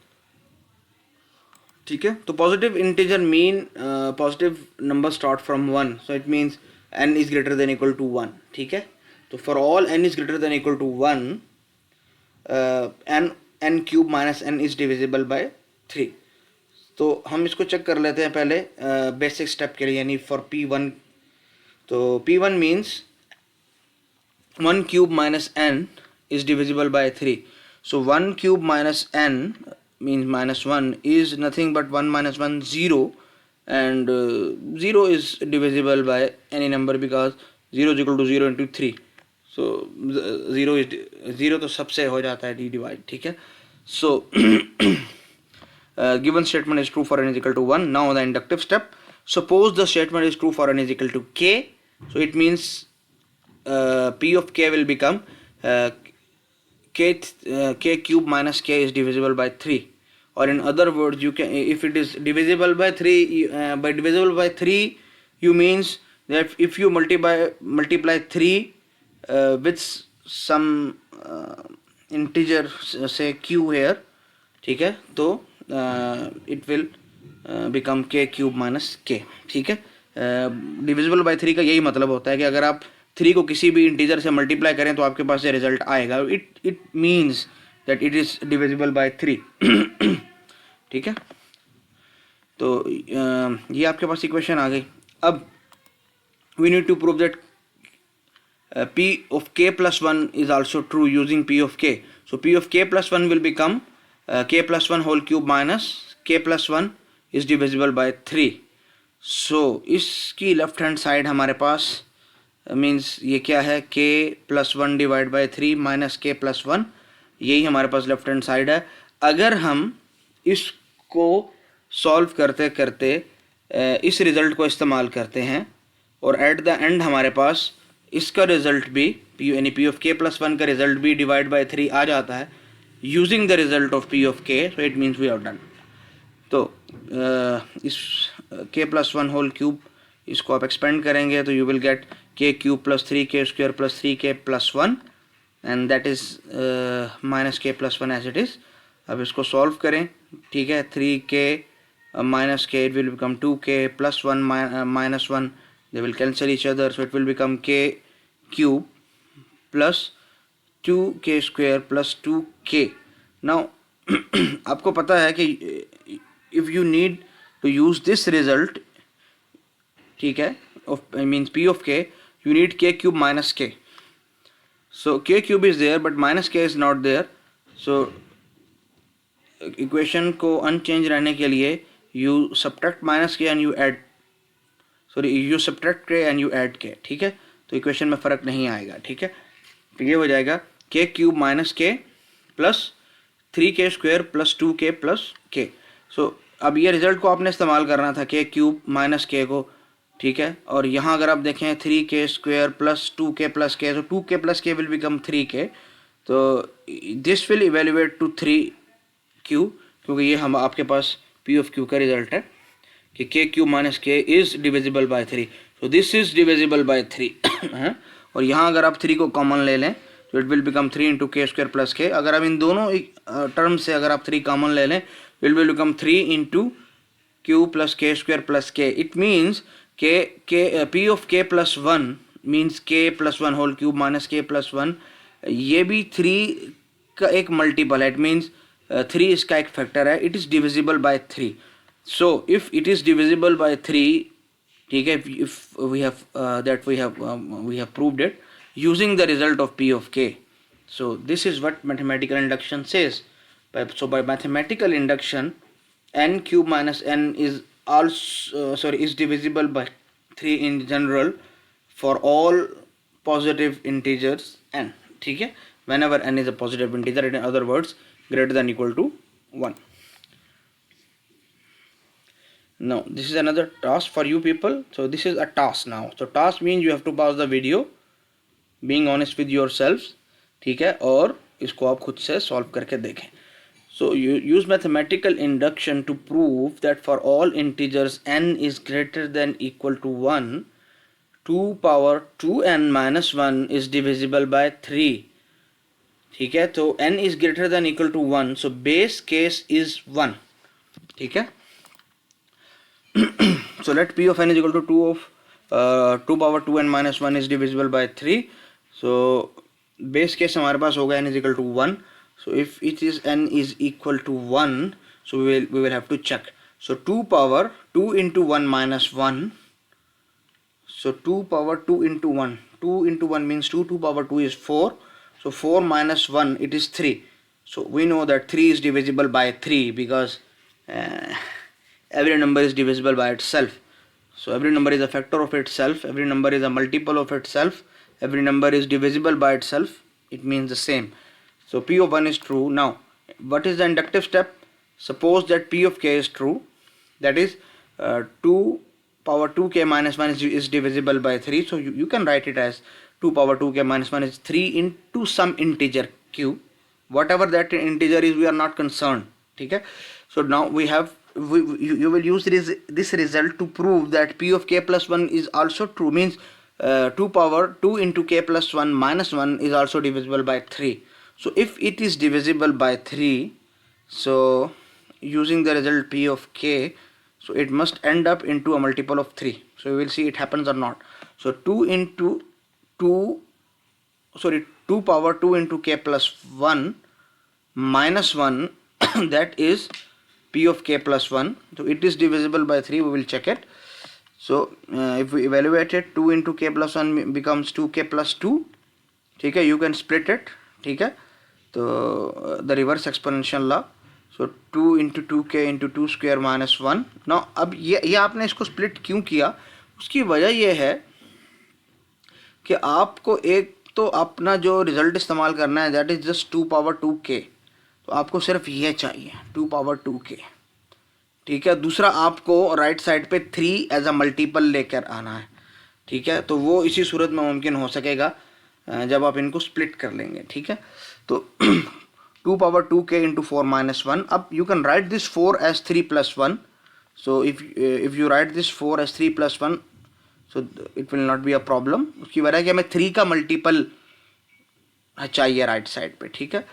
ठीक है. तो positive integer mean positive number start from 1, so it means n is greater than equal to 1. ठीक है. तो for all n is greater than equal to 1 n cube minus n is divisible by 3. तो हम इसको check कर लेते हैं पहले बेसिक स्टेप के लिए, यानी फॉर p1. तो p1 means 1 cube minus n is divisible by 3. So 1 cube minus n means minus 1 is nothing but 1 minus 1 0, and 0 is divisible by any number because 0 is equal to 0 into 3. So 0 तो सबसे हो जाता है d divide. ठीक है. So given statement is true for n is equal to 1. Now the inductive step. Suppose the statement is true for n is equal to k. So it means p of k will become k cube minus k is divisible by 3. Or in other words, you can, if it is divisible by 3, by divisible by 3 you means that if you multiply 3 with some integer, say q here, ठीक है, तो it will become k cube minus k. ठीक है. Divisible by 3 का यही मतलब होता है कि अगर आप 3 को किसी भी इंटीजर से मल्टीप्लाई करें तो आपके पास ये रिजल्ट आएगा. It means that it is divisible by 3. ठीक है. तो ये आपके पास इक्वेशन आ गई. अब we need to prove that p of k plus 1 is also true using p of k. So p of k plus 1 will become k plus 1 whole cube minus k plus 1 is divisible by 3. So इसकी left hand side हमारे पास means ये क्या है, k plus 1 divide by 3 minus k plus 1. यही हमारे पास left hand side है। अगर हम इसको सॉल्व करते करते इस रिज़ल्ट को इस्तेमाल करते हैं और एट द एंड हमारे पास इसका रिज़ल्ट भी यानी p of k plus one का रिज़ल्ट भी डिवाइड बाय 3 आ जाता है using the result of p of k, so it means we have done. तो इस के प्लस वन होल क्यूब इसको आप एक्सपेंड करेंगे तो यू विल गेट के cube plus 3k square plus 3k plus 1 and that is minus के plus 1 as it is. अब इसको सॉल्व करें, ठीक है। 3k minus k, it will become 2k plus 1 minus 1, they will cancel each other, so it will become k cube plus 2k square plus 2k. Now आपको पता है कि if you need to use this result, ठीक है, of means p of k, you need k cube minus k. So k cube is there but minus k is not there, so equation को unchange रहने के लिए you subtract minus के and you add, sorry you subtract के and you add के, ठीक है। तो इक्वेशन में फ़र्क नहीं आएगा, ठीक है। तो ये हो जाएगा के क्यूब माइनस के plus 3k square plus 2k plus के। सो अब ये रिजल्ट को आपने इस्तेमाल करना था के क्यूब माइनस के को, ठीक है। और यहाँ अगर आप देखें 3k square plus 2k plus के, तो 2k प्लस के विल बिकम 3k, तो this will evaluate to 3q, क्योंकि ये हम आपके पास पी ऑफ क्यू का रिजल्ट है कि के क्यू माइनस के is divisible by 3, so this is divisible by 3 और यहाँ अगर आप 3 को कॉमन ले लें तो इट विल बिकम 3 इंटू के स्क्वायर प्लस के। अगर आप इन दोनों टर्म से अगर आप 3 कॉमन ले लें it will become 3 into Q plus के स्क्वायर प्लस के। इट मीन्स के P of k plus 1 means के प्लस 1 होल क्यूब माइनस के प्लस 1, ये भी 3 का एक मल्टीपल है। इट मीन्स 3 इसका एक फैक्टर है, it is divisible by 3। So if it is divisible by 3, ठीक है, if we have proved it using the result of p of k. So this is what mathematical induction says. So by mathematical induction n cube minus n is also is divisible by 3 in general for all positive integers n, ठीक है, whenever n is a positive integer, in other words greater than equal to 1. Now this is another task for you people. So this is a task now. So task means you have to pause the video, being honest with yourselves, ठीक है, और इसको आप खुद से solve करके देखें. So you use mathematical induction to prove that for all integers n is greater than equal to 1, 2 power 2n minus 1 is divisible by 3. ठीक है, तो n is greater than equal to 1, so base case is 1. ठीक है, so let p of n is equal to 2 of 2 power 2n minus 1 is divisible by 3. So base case हमारे पास होगा n is equal to 1. So if it is n is equal to 1, so we will have to check. So 2 power 2 into 1 minus 1. So 2 power 2 into 1. 2 into 1 means 2. 2 power 2 is 4. So 4 minus 1, it is 3. So we know that 3 is divisible by 3 because every number is divisible by itself. So every number is a factor of itself. Every number is a multiple of itself. Every number is divisible by itself. It means the same. So p of 1 is true. Now what is the inductive step? Suppose that p of k is true, that is 2 power 2k minus 1 is divisible by 3. So you can write it as 2 power 2k minus 1 is 3 into some integer q, whatever that integer is, we are not concerned. Okay, so now we have you will use this result to prove that p of k plus 1 is also true, means 2 power 2 into k plus 1 minus 1 is also divisible by 3. So if it is divisible by 3, so using the result p of k, so it must end up into a multiple of 3. So we will see it happens or not. So 2 into 2 power 2 into k plus 1 minus 1 that is p of k plus 1. So it is divisible by 3. We will check it. So if we evaluate it, 2 into k plus 1 becomes 2k plus 2. ठीक है, you can split it. ठीक है, तो the reverse exponential law. So 2 into 2k into 2 square minus 1. ना अब ये आपने इसको स्प्लिट क्यों किया, उसकी वजह यह है कि आपको एक तो अपना जो रिजल्ट इस्तेमाल करना है that is just 2 power 2k, तो आपको सिर्फ ये चाहिए 2 पावर 2k, ठीक है। दूसरा आपको राइट साइड पे 3 एज अ मल्टीपल लेकर आना है, ठीक है। तो वो इसी सूरत में मुमकिन हो सकेगा जब आप इनको स्प्लिट कर लेंगे, ठीक है। तो 2 पावर 2k इंटू 4 माइनस 1, अब you can write this 4 as 3 plus 1, so if you write this 4 as 3 plus 1, so it will not be a problem. उसकी वजह है कि हमें 3 का मल्टीपल चाहिए राइट साइड पे, ठीक है।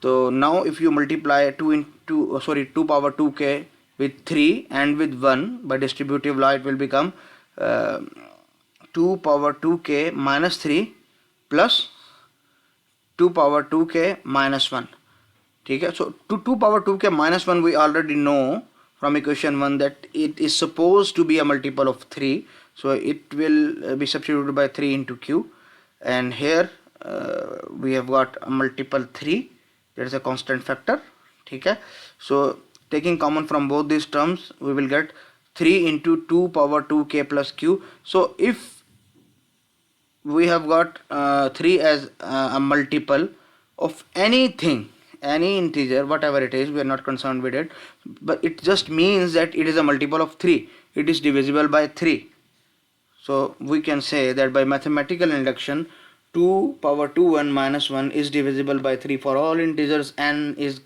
तो now if you multiply 2 power 2k with 3 and with 1 by distributive law, it will become 2 power 2k minus 3 plus 2 power 2k minus 1, ठीक है। So to 2 power 2k minus 1 we already know from equation 1 that it is supposed to be a multiple of 3, so it will be substituted by 3 into q, and here we have got a multiple 3, there is a constant factor, ठीक है। So taking common from both these terms we will get 3 into 2 power 2k plus q. So if we have got 3 as a multiple of anything, any integer, whatever it is, we are not concerned with it, but it just means that it is a multiple of 3, it is divisible by 3. So we can say that by mathematical induction 2 power 2 1 minus 1 is divisible by 3 for all integers n is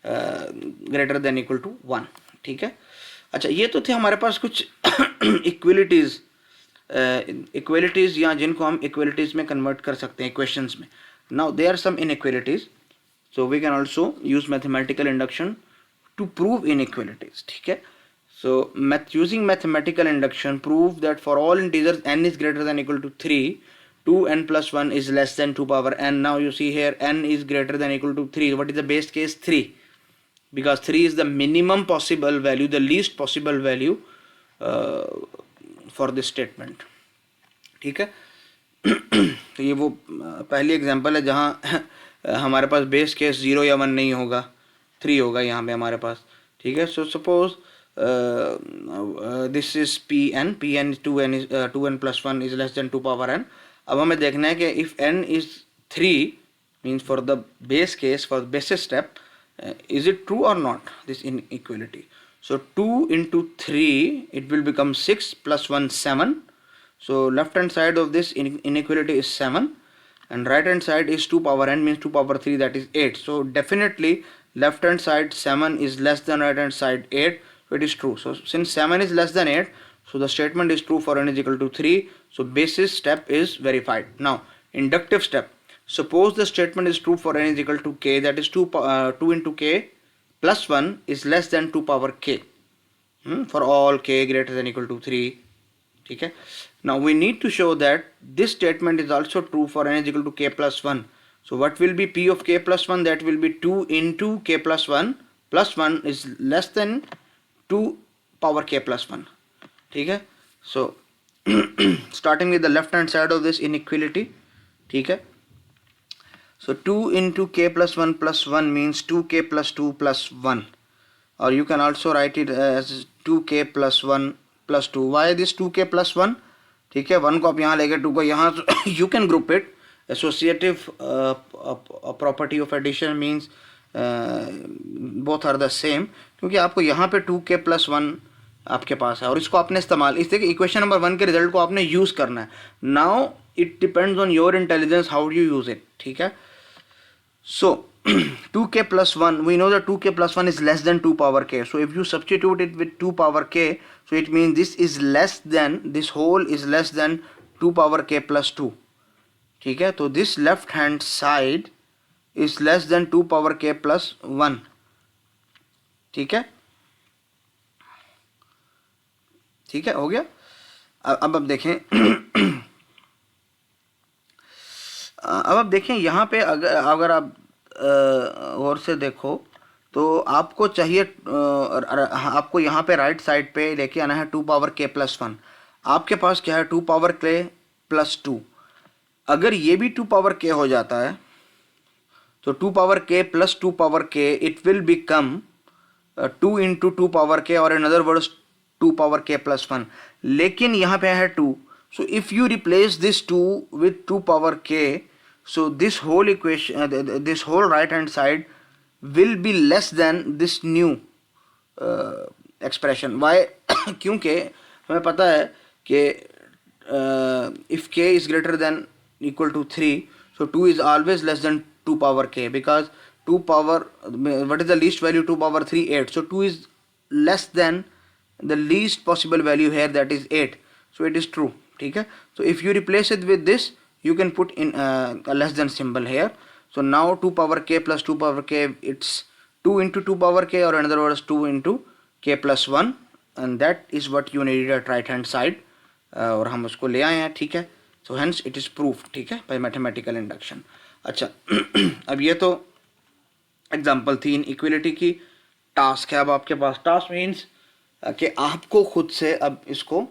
greater than equal to 1, ठीक है। अच्छा, ये तो थे हमारे पास कुछ इक्वलिटीज़ या जिनको हम इक्वलिटीज़ में कन्वर्ट कर सकते हैं इक्वेशंस में। Now there are some inequalities, so we can also use mathematical induction to prove inequalities, ठीक है। So using mathematical induction prove that for all integers n is greater than equal to 3, 2n plus 1 is less than 2 power n. Now you see here n is greater than equal to 3. What is the base case? 3, because 3 is the minimum possible value, the least possible value for this statement, ठीक है। तो ये वो पहली example है जहाँ हमारे पास बेस केस 0 या 1 नहीं होगा, 3 होगा यहाँ पे हमारे पास, ठीक है। So suppose this is pn 2n plus 1 is less than 2 power n. अब हमें देखना है कि if n is 3 means for the base case, for the basis step, is it true or not, this inequality. So 2 into 3 it will become 6 plus 1 7. So left hand side of this inequality is 7 and right hand side is 2 power n, means 2 power 3, that is 8. So definitely left hand side 7 is less than right hand side 8, so it is true. So since 7 is less than 8, so the statement is true for n is equal to 3. So basis step is verified. Now inductive step, suppose the statement is true for n is equal to k, that is 2 into k plus 1 is less than 2 power k for all k greater than equal to 3, ठीक है। Now we need to show that this statement is also true for n is equal to k plus 1. So what will be p of k plus 1? That will be 2 into k plus 1 is less than 2 power k plus 1, ठीक है। So starting with the left hand side of this inequality, ठीक है। So 2 into k plus 1 means 2k plus 2 plus 1, or you can also write it as 2k plus 1 plus 2. Why this 2k plus 1? ठीक है, 1 को आप यहाँ लेकर 2 को यहाँ, you can group it. Associative property of addition means both are the same, क्योंकि आपको यहाँ पे 2k plus 1 आपके पास है और इसको आपने इस्तेमाल, इस देखिए इक्वेशन नंबर 1 के रिजल्ट को आपने यूज़ करना है। Now it depends on your intelligence how you use it, ठीक है। So 2k plus 1, we know that 2k plus 1 is less than 2 power k. So if you substitute it with 2 power k, so it means this is less than, this whole is less than 2 power k plus 2, ठीक है। तो this left hand side is less than 2 power k plus 1, ठीक है, ठीक है, हो गया। अब देखें अब आप देखें यहाँ पे अगर आप गौर से देखो तो आपको चाहिए, आपको यहाँ पे राइट साइड पे लेके आना है 2 पावर k प्लस 1। आपके पास क्या है 2 पावर k प्लस 2। अगर ये भी 2 पावर k हो जाता है तो 2 power k plus 2 power k it will become 2 into 2 power k, और in other words 2 power k plus 1। लेकिन यहाँ पे है 2, so if you replace this 2 with 2 power k, so this whole equation this whole right hand side will be less than this new expression. Why? क्योंकि हमें पता है कि if k is greater than equal to 3, so 2 is always less than 2 power k, because 2 power, what is the least value? 2 power 3, 8. So 2 is less than the least possible value here, that is 8. So it is true. ठीक है. So if you replace it with this, you can put in a less than symbol here. So now 2 power k plus 2 power k, it's 2 into 2 power k, or in other words 2 into k plus 1, and that is what you need at right hand side. और हम उसको ले आए हैं. ठीक है. So hence it is proved. ठीक है, by mathematical induction. अच्छा, अब ये तो एग्जाम्पल थी इन इक्वलिटी की. टास्क है अब आपके पास. टास्क मीन्स कि आपको खुद से अब इसको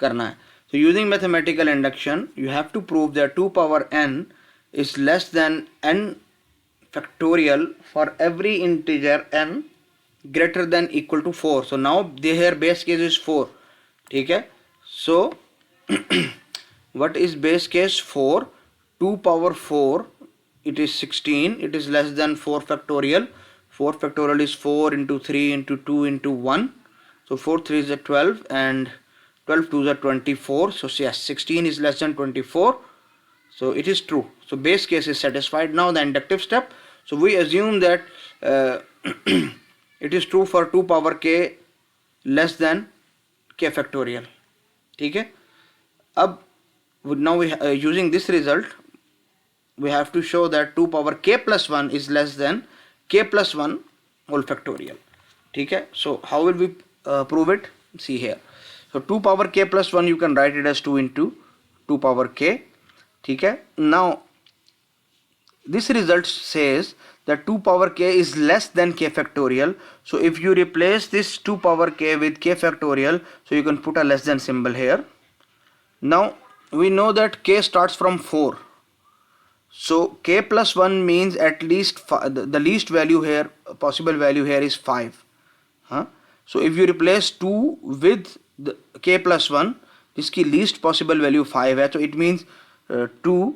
करना है. So using mathematical induction, you have to prove that 2 power n is less than n factorial for every integer n greater than equal to 4. So now here base case is 4. ठीक है. So what is base case? 4. 2 power 4, it is 16. It is less than 4 factorial. 4 factorial is 4 into 3 into 2 into 1. So 4 3 is 12, and 12 2 is 24. So yes, 16 is less than 24. So it is true. So base case is satisfied. Now the inductive step. So we assume that it is true for 2 power k less than k factorial. ठीक है. अब now we using this result, we have to show that 2 power k plus 1 is less than k plus 1 whole factorial. ठीक है. So how will we prove it? See here. So 2 power k plus 1, you can write it as 2 into 2 power k. ठीक है. Now this result says that 2 power k is less than k factorial. So if you replace this 2 power k with k factorial, so you can put a less than symbol here. Now we know that k starts from 4. So k plus 1 means at least the least value here, possible value here is 5. So if you replace 2 with the k plus 1, जिसकी least possible value 5 है, so it means 2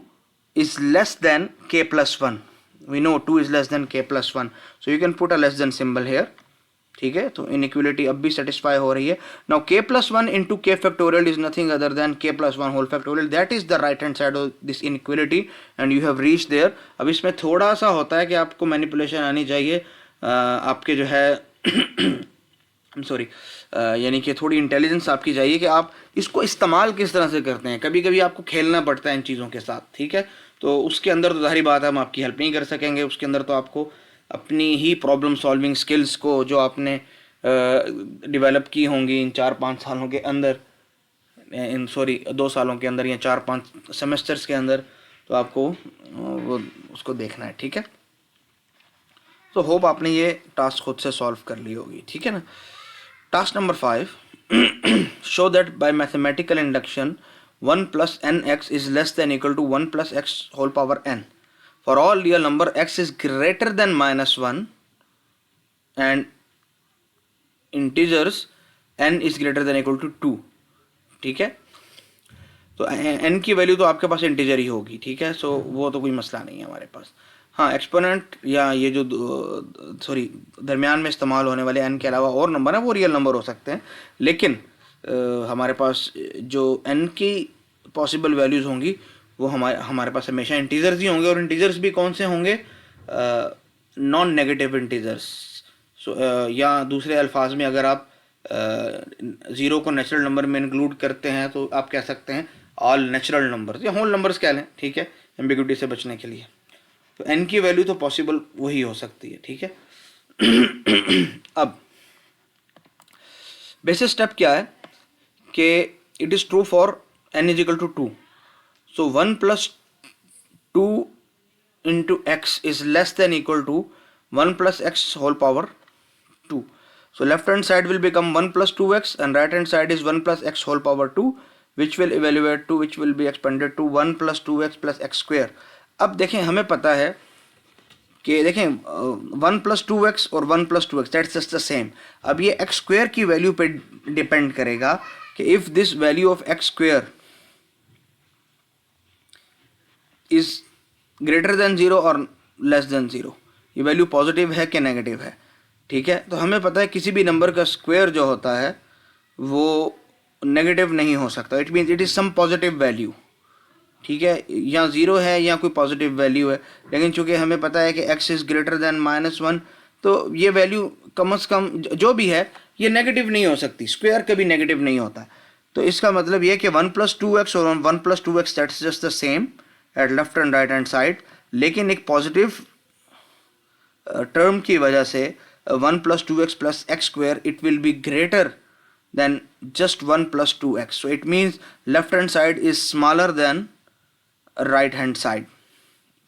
is less than k plus 1. We know 2 is less than k plus 1. So you can put a less than symbol here. ठीक है. तो inequality अब भी satisfy हो रही है. Now k plus 1 into k factorial is nothing other than k plus 1 whole factorial. That is the right hand side of this inequality, and you have reached there. अब इसमें थोड़ा सा होता है कि आपको मैनिपुलेशन आनी चाहिए. आपके जो है सॉरी यानी कि थोड़ी इंटेलिजेंस आपकी चाहिए कि आप इसको इस्तेमाल किस तरह से करते हैं. कभी कभी आपको खेलना पड़ता है इन चीज़ों के साथ. ठीक है. तो उसके अंदर तो जाहिर बात है हम आपकी हेल्प नहीं कर सकेंगे. उसके अंदर तो आपको अपनी ही प्रॉब्लम सॉल्विंग स्किल्स को जो आपने डेवलप की होंगी इन 4-5 सालों के अंदर, इन 2 सालों के अंदर या 4-5 सेमेस्टर्स के अंदर, तो आपको वो उसको देखना है. ठीक है. तो होप आपने ये टास्क खुद से सॉल्व कर ली होगी. ठीक है ना. Task number 5, show that bye mathematical induction 1 plus nx is less than equal to 1 plus x whole power n for all real number x is greater than -1 and integers n is greater than equal to 2. ठीक है. तो n की value तो आपके पास integer ही होगी. ठीक है. सो वो तो कोई मसला नहीं है हमारे पास. हाँ, एक्सपोनेंट या ये जो दरमियान में इस्तेमाल होने वाले n के अलावा और नंबर हैं वो रियल नंबर हो सकते हैं, लेकिन हमारे पास जो n की पॉसिबल वैल्यूज़ होंगी वो हमारे पास हमेशा इंटीजर्स ही होंगे. और इंटीजर्स भी कौन से होंगे? Non negative integers. या दूसरे अल्फाज में अगर आप 0 को नेचुरल नंबर में इंक्लूड करते हैं तो आप कह सकते हैं ऑल नेचुरल नंबर्स या होल नंबर्स कह लें. ठीक है, एम्बिग्यूटी से बचने के लिए. तो n की वैल्यू तो पॉसिबल वही हो सकती है. ठीक है. अब बेसिक स्टेप क्या है कि it is true for n is equal to 2. So 1 plus 2 into x is less than equal to 1 plus x whole power 2. So left hand side will become 1 plus 2x and right hand side is 1 plus x whole power 2, which will evaluate to which will be expanded to 1 plus 2x plus x square. अब देखें, हमें पता है कि देखें 1 plus 2x और 1 plus 2x that's just the same. अब ये x square की वैल्यू पे डिपेंड करेगा कि if this value of x square is greater than 0 और लेस देन 0, ये वैल्यू पॉजिटिव है कि नेगेटिव है, ठीक है। तो हमें पता है किसी भी नंबर का स्क्वायर जो होता है वो नेगेटिव नहीं हो सकता, it means it is some positive value, ठीक है। या 0 है या कोई पॉजिटिव वैल्यू है, लेकिन चूंकि हमें पता है कि x इज़ ग्रेटर देन -1, तो ये वैल्यू कम से कम जो भी है ये नेगेटिव नहीं हो सकती, स्क्वायर कभी नेगेटिव नहीं होता। तो इसका मतलब ये कि 1 + 2x और 1 + 2x that's just the same at left and right hand side, लेकिन एक पॉजिटिव टर्म की वजह से 1 + 2x + x² it will be greater than just 1 + 2x, so it means left hand side is smaller than right hand side,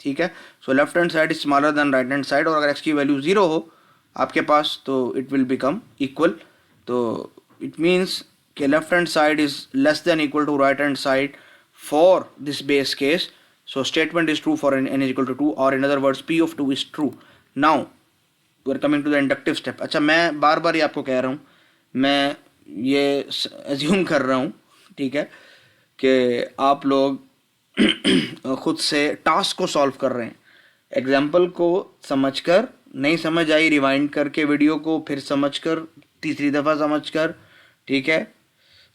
ठीक है। So left hand side is smaller than right hand side, और अगर x की value 0 हो आपके पास तो it will become equal, तो इट मीन्स कि left hand side is less than equal to right hand side for this base case, so statement is true for n is equal to 2, और in other words p of 2 is true. Now we are coming to the inductive step. अच्छा, मैं बार बार ये आपको कह रहा हूँ, मैं ये एज्यूम कर रहा हूँ, ठीक है, कि आप लोग खुद से टास्क को सॉल्व कर रहे हैं, एग्जाम्पल को समझकर, नहीं समझ आई रिवाइंड करके वीडियो को फिर समझकर, तीसरी दफ़ा समझकर, ठीक है,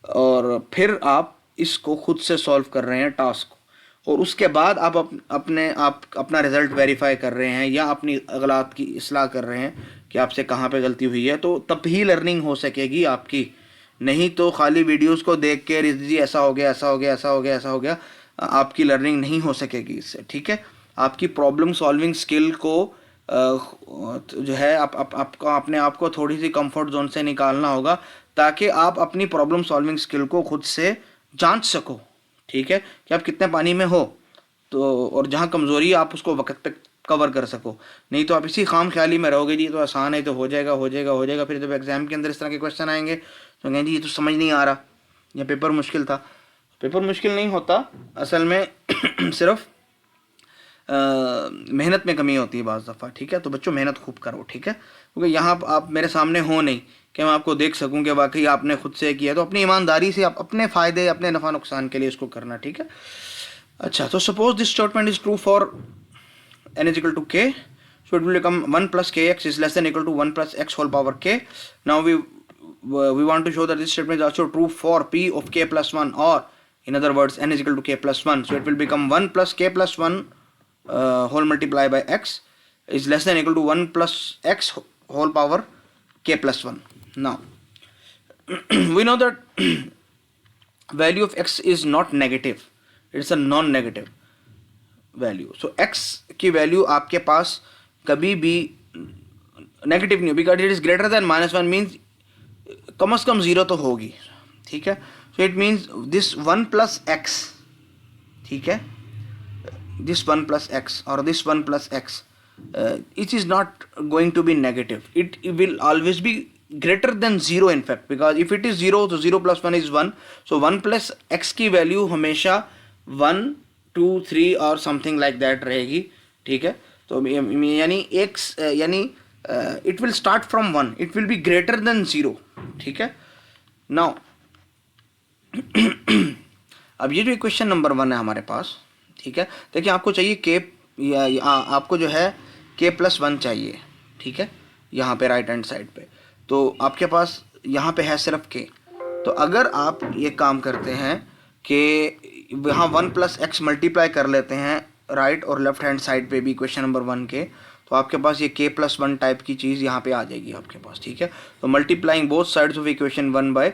और फिर आप इसको खुद से सॉल्व कर रहे हैं टास्क को, और उसके बाद आप अपना रिज़ल्ट वेरीफाई कर रहे हैं या अपनी गलत की इस्लाह कर रहे हैं कि आपसे कहाँ पे गलती हुई है, तो तब ही लर्निंग हो सकेगी आपकी। नहीं तो खाली वीडियोस को देख के जी ऐसा हो गया, ऐसा हो गया, ऐसा हो गया, ऐसा हो गया, आपकी लर्निंग नहीं हो सकेगी इससे, ठीक है। आपकी प्रॉब्लम सॉल्विंग स्किल को जो है आपको अपने आप को थोड़ी सी कंफर्ट जोन से निकालना होगा, ताकि आप अपनी प्रॉब्लम सॉल्विंग स्किल को खुद से जांच सको, ठीक है, कि आप कितने पानी में हो, तो और जहाँ कमज़ोरी है आप उसको वक्त पे कवर कर सको। नहीं तो आप इसी खाम ख्याली में रहोगे जी तो आसान है, तो हो जाएगा हो जाएगा हो जाएगा, फिर जब एग्ज़ाम के अंदर इस तरह के क्वेश्चन आएंगे तो कहेंगे जी ये तो समझ नहीं आ रहा, या पेपर मुश्किल था। पेपर मुश्किल नहीं होता, असल में सिर्फ मेहनत में कमी होती है बाज़ दफ़ा, ठीक है। तो बच्चों मेहनत खूब करो, ठीक है, क्योंकि यहाँ आप मेरे सामने हो नहीं कि मैं आपको देख सकूं कि वाकई आपने खुद से किया, तो अपनी ईमानदारी से आप अपने फ़ायदे, अपने नफ़ा नुकसान के लिए इसको करना, ठीक है। अच्छा, तो suppose this statement is true for n is equal to k, so it will become 1 + kx is less than equal to 1 + x whole power k. Now we want to show that this statement is also true for p of k + 1, or in other words n is equal to k + 1, so it will become 1 + k + 1 whole multiplied by x is less than equal to 1 + x whole power k + 1. Now we know that value of x is not negative, it's a non-negative value. So x की value आपके पास कभी भी negative नहीं, because it is greater than -1 means कम से कम 0 तो होगी, ठीक है। So it means this 1 + x, ठीक है, दिस 1 + x और this 1 + x, it is not going to be negative, it will always be greater than 0 in fact, because if it is 0 तो 0 + 1 is 1, so 1 + x की value हमेशा 1 2 3 और something like that रहेगी, ठीक है। तो यानी x यानी it will start from 1, it will be greater than 0, ठीक है। नाउ अब ये जो इक्वेशन नंबर 1 है हमारे पास, ठीक है, देखिए आपको चाहिए k, आपको जो है k + 1 चाहिए, ठीक है, यहाँ पे राइट हैंड साइड पे, तो आपके पास यहाँ पे है सिर्फ k। तो अगर आप ये काम करते हैं कि यहाँ 1 + x मल्टीप्लाई कर लेते हैं राइट और लेफ्ट हैंड साइड पे भी इक्वेशन नंबर 1 के, तो आपके पास ये k + 1 टाइप की चीज़ यहाँ पे आ जाएगी आपके पास, ठीक है। तो multiplying both sides of equation 1 by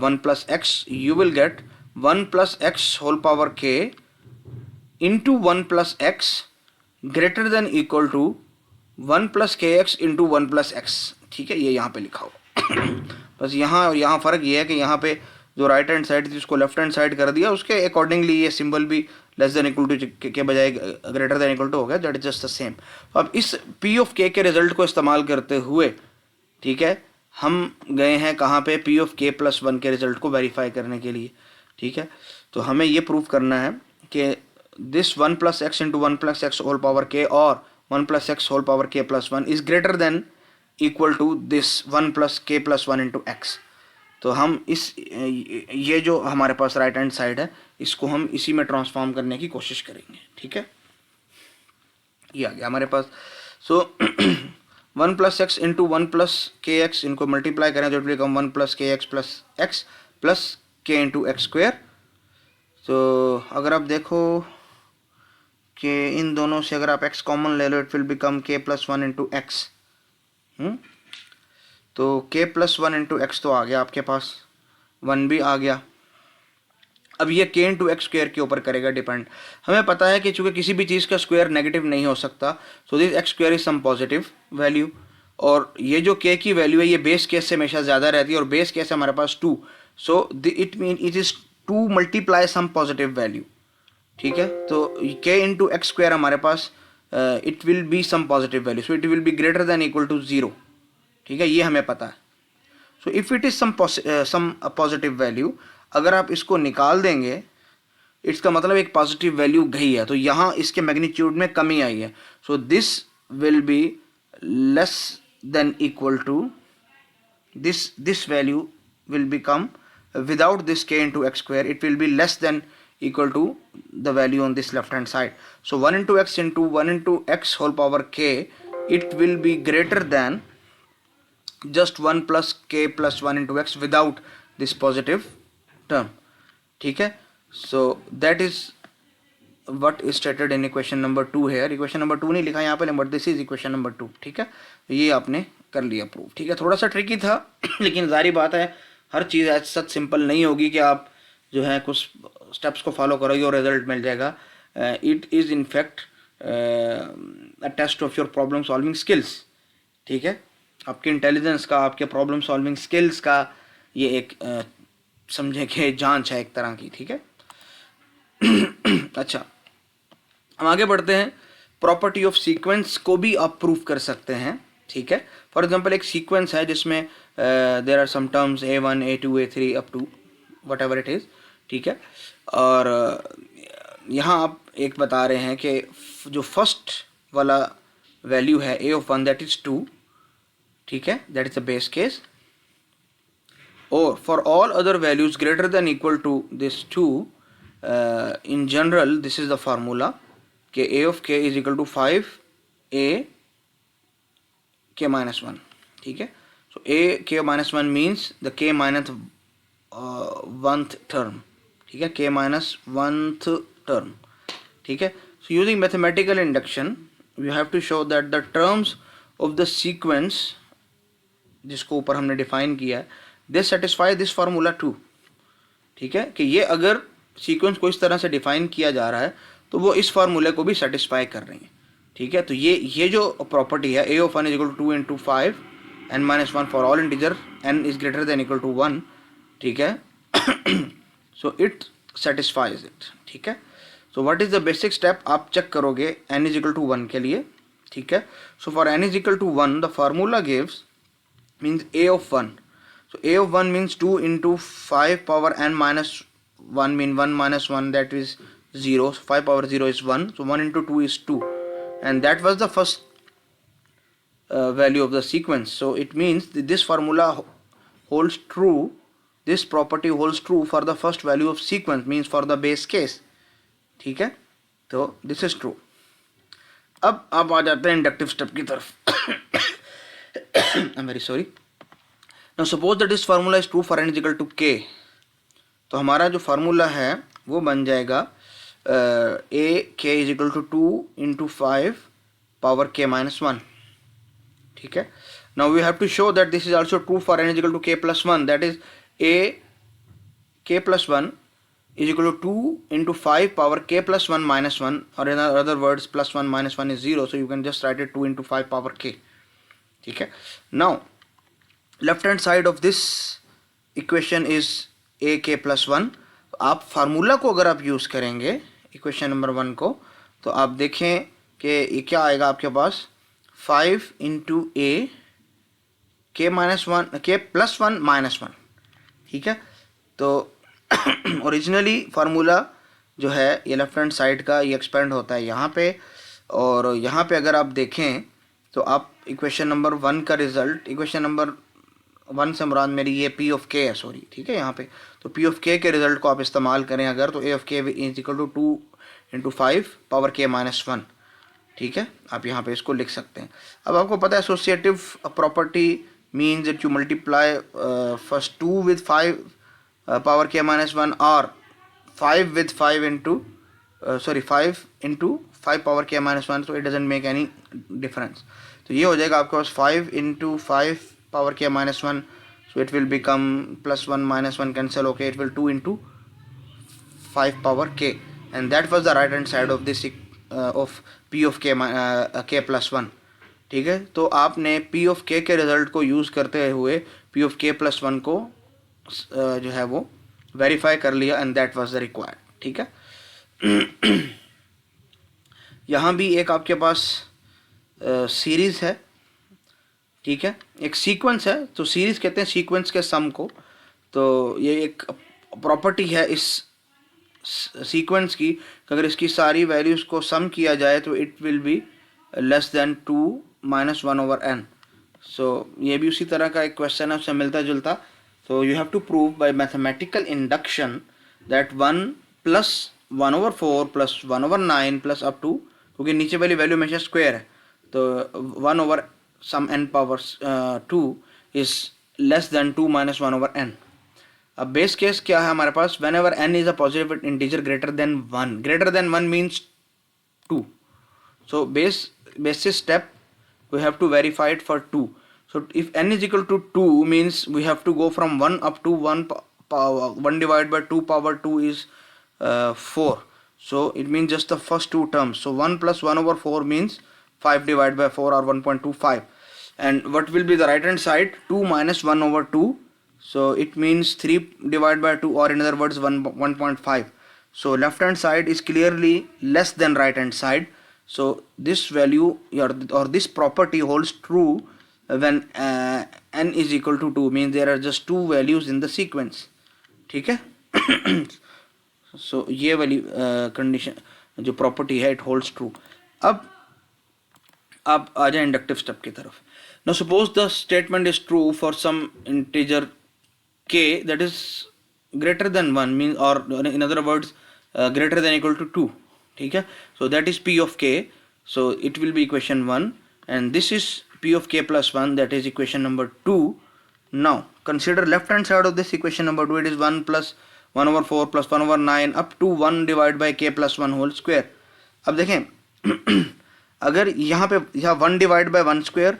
1 + x you will gate 1 + x whole power k into 1 + x greater than equal to 1 + kx into 1 + x, ठीक है, ये यहाँ पे लिखा हो। बस यहाँ और यहाँ फ़र्क ये है कि यहाँ पे जो राइट हैंड साइड थी उसको लेफ्ट हैंड साइड कर दिया, उसके अकॉर्डिंगली ये सिंबल भी लेस देन इक्वल टू के बजाय ग्रेटर देन इक्वल टू हो गया, that is just the same. तो अब इस p ऑफ k के रिजल्ट को इस्तेमाल करते हुए, ठीक है, हम गए हैं कहाँ पे, p ऑफ k + 1 के रिजल्ट को वेरीफाई करने के लिए, ठीक है। तो हमें ये प्रूव करना है कि this 1 + x into 1 + x whole power k और 1 + x whole power k + 1 is greater than equal to this 1 + k + 1 into x, तो हम इस ये जो हमारे पास राइट हैंड साइड है इसको हम इसी में ट्रांसफॉर्म करने की कोशिश करेंगे, ठीक है। ये आ गया हमारे पास। सो 1 प्लस एक्स इंटू 1 प्लस के एक्स, इनको मल्टीप्लाई करें तो इट विल बिकम 1 प्लस के एक्स प्लस के इंटू एक्स स्क्वायर। तो अगर आप देखो कि इन दोनों से अगर आप x कॉमन ले लो it will become k plus 1 into x. तो k प्लस 1 इंटू एक्स तो आ गया आपके पास, 1 भी आ गया। अब ये k इंटू एक्स स्क्वायर के ऊपर करेगा डिपेंड। हमें पता है कि चूंकि किसी भी चीज़ का स्क्वायर नेगेटिव नहीं हो सकता, so this x square is some positive value. और ये जो k की वैल्यू है ये बेस केस से हमेशा ज़्यादा रहती है, और बेस केस है हमारे पास 2, so it mean it is 2 multiply some positive value, ठीक है। तो k इंटू एक्स स्क्वायर हमारे पास it will be some positive value, so it will be greater than equal to 0, ठीक है, ये हमें पता है। So if it is some positive value, अगर आप इसको निकाल देंगे इसका मतलब एक पॉजिटिव वैल्यू गई है, तो यहाँ इसके मैग्नीट्यूड में कमी आई है। So this will be less than equal to this value will become without this k into x square it will be less than equal to the value on this left hand side. So 1 into x whole power k, it will be greater than just 1 plus k plus 1 into x without this positive term, ठीक है। So that is what is stated in equation number 2 here. equation number 2 नहीं लिखा यहाँ पे, but this is equation number 2, ठीक है। ये आपने कर लिया प्रूव, ठीक है। थोड़ा सा ट्रिकी था लेकिन जारी बात है हर चीज़ ऐसा सच सिंपल नहीं होगी कि आप जो है कुछ स्टेप्स को फॉलो करोगे और रिजल्ट मिल जाएगा। It is in fact a test of your problem solving skills, ठीक है, आपके इंटेलिजेंस का, आपके प्रॉब्लम सॉल्विंग स्किल्स का ये एक समझे कि जांच है एक तरह की, ठीक है। अच्छा, हम आगे बढ़ते हैं। प्रॉपर्टी ऑफ सीक्वेंस को भी आप प्रूव कर सकते हैं, ठीक है। फॉर एग्जांपल एक सीक्वेंस है जिसमें there are some terms a1 a2 a3 up to whatever it is, ठीक है। और यहाँ आप एक बता रहे हैं कि जो फर्स्ट वाला वैल्यू है a of 1 दैट इज़ 2, ठीक है, that is the base case. और for all other values greater than equal to this 2, in general this is the formula कि a of k is equal to 5a k minus 1, ठीक है। so a k minus 1 means the k minus 1th term, ठीक है, k minus 1th term, ठीक है। so using mathematical induction we have to show that the terms of the sequence जिसको ऊपर हमने define किया है they satisfy this formula too, ठीक है, कि ये अगर सीक्वेंस को इस तरह से डिफाइन किया जा रहा है तो वो इस फार्मूले को भी सेटिस्फाई कर रही है, ठीक है। तो ये जो प्रॉपर्टी है a of 1 is equal to 2 into 5 n minus 1 for all integer n is greater than equal to 1, ठीक है। so it satisfies it, ठीक है। so what is the basic step आप चेक करोगे n is equal to 1 के लिए, ठीक है। so for n is equal to 1 the formula gives means a of 1, so a of 1 means 2 into 5 power n minus 1 mean 1 minus 1 that is 0, so 5 power 0 is 1, so 1 into 2 is 2, and that was the first value of the sequence. So it means that this formula holds true, this property holds true for the first value of sequence means for the base case, ठीक है। तो this is true। अब आप आ जाते हैं inductive step की तरफ। I'm very sorry। Now suppose that this formula is true for n is equal to k, तो हमारा जो फार्मूला है वो बन जाएगा a k is equal to 2 into 5 power k minus 1, ठीक है। now we have to show that this is also true for n is equal to k plus 1, that is a k plus 1 is equal to 2 into 5 power k plus 1 minus 1, or in other words plus 1 minus 1 is 0, so you can just write it 2 into 5 power k, ठीक है। now left hand side of this equation is a k plus 1, आप formula को अगर आप use करेंगे equation number 1 को तो आप देखें कि ये क्या आएगा आपके पास 5 into a k minus 1 k plus 1 minus 1, ठीक है। तो ओरिजिनली फार्मूला जो है ये लेफ्ट हैंड साइड का ये एक्सपेंड होता है यहाँ पे, और यहाँ पे अगर आप देखें तो आप इक्वेशन नंबर 1 का रिजल्ट इक्वेशन नंबर वन से मुराद मेरी ये पी ऑफ के है, सॉरी, ठीक है यहाँ पे। तो पी ऑफ के रिजल्ट को आप इस्तेमाल करें अगर, तो ए of K is equal to 2 × 5 power के माइनस 1, ठीक है, आप यहाँ पे इसको लिख सकते हैं। अब आपको पता है associative property means that you multiply first 2 with 5 power के माइनस 1 और 5 with 5 into 5 into 5 पावर के minus 1, so it doesn't make any difference। तो ये हो जाएगा आपके पास 5 into 5 पावर के minus 1, so it will become +1 -1 cancel, okay, it will 2 into 5 power k, and that was the right hand side of this of p of k k plus 1, ठीक है। तो आपने p of k के result को use करते हुए p of k plus 1 को जो है वो वेरीफाई कर लिया, and that was the required, ठीक है। यहाँ भी एक आपके पास सीरीज़ है, ठीक है, एक सीक्वेंस है। तो सीरीज़ कहते हैं सीक्वेंस के सम को। तो ये एक प्रॉपर्टी है इस सीक्वेंस की, अगर इसकी सारी वैल्यूज़ को सम किया जाए तो it will be less then 2 - 1/n। सो ये भी उसी तरह का एक क्वेश्चन है, उससे मिलता जुलता। So you have to prove by mathematical induction that 1 + 1/4 + 1/9 plus up to, क्योंकि नीचे वाली वैल्यू हमेशा स्क्वायर है, तो 1/2 is less than 2 - 1/n। अब बेस केस क्या है हमारे पास, whenever n is a positive integer greater than 1, greater than 1 means 2, so basis step we have to verify it for 2। So if n is equal to 2 means we have to go from 1 up to 1 divided by 2 power 2 is 4. So it means just the first two terms. So 1 + 1/4 means 5 divided by 4 or 1.25. And what will be the right hand side? 2 - 1/2. So it means 3 divided by 2, or in other words 1.5. So left hand side is clearly less than right hand side. So this value or this property holds true when n is equal to 2, means there are just two values in the sequence, ठीक है। so ये वाली condition जो property है it holds true. अब आप आ जाए inductive step की तरफ। Now suppose the statement is true for some integer k that is greater than 1, means, or in other words greater than equal to 2, ठीक है। so that is p of k, so it will be equation 1, and this is p of k plus 1, that is equation number 2. Now consider left hand side of this equation number 2, it is 1 + 1/4 + 1/9 up to 1 divided by k plus 1 whole square। अब देखें अगर यहाँ पे 1 divided by 1 square,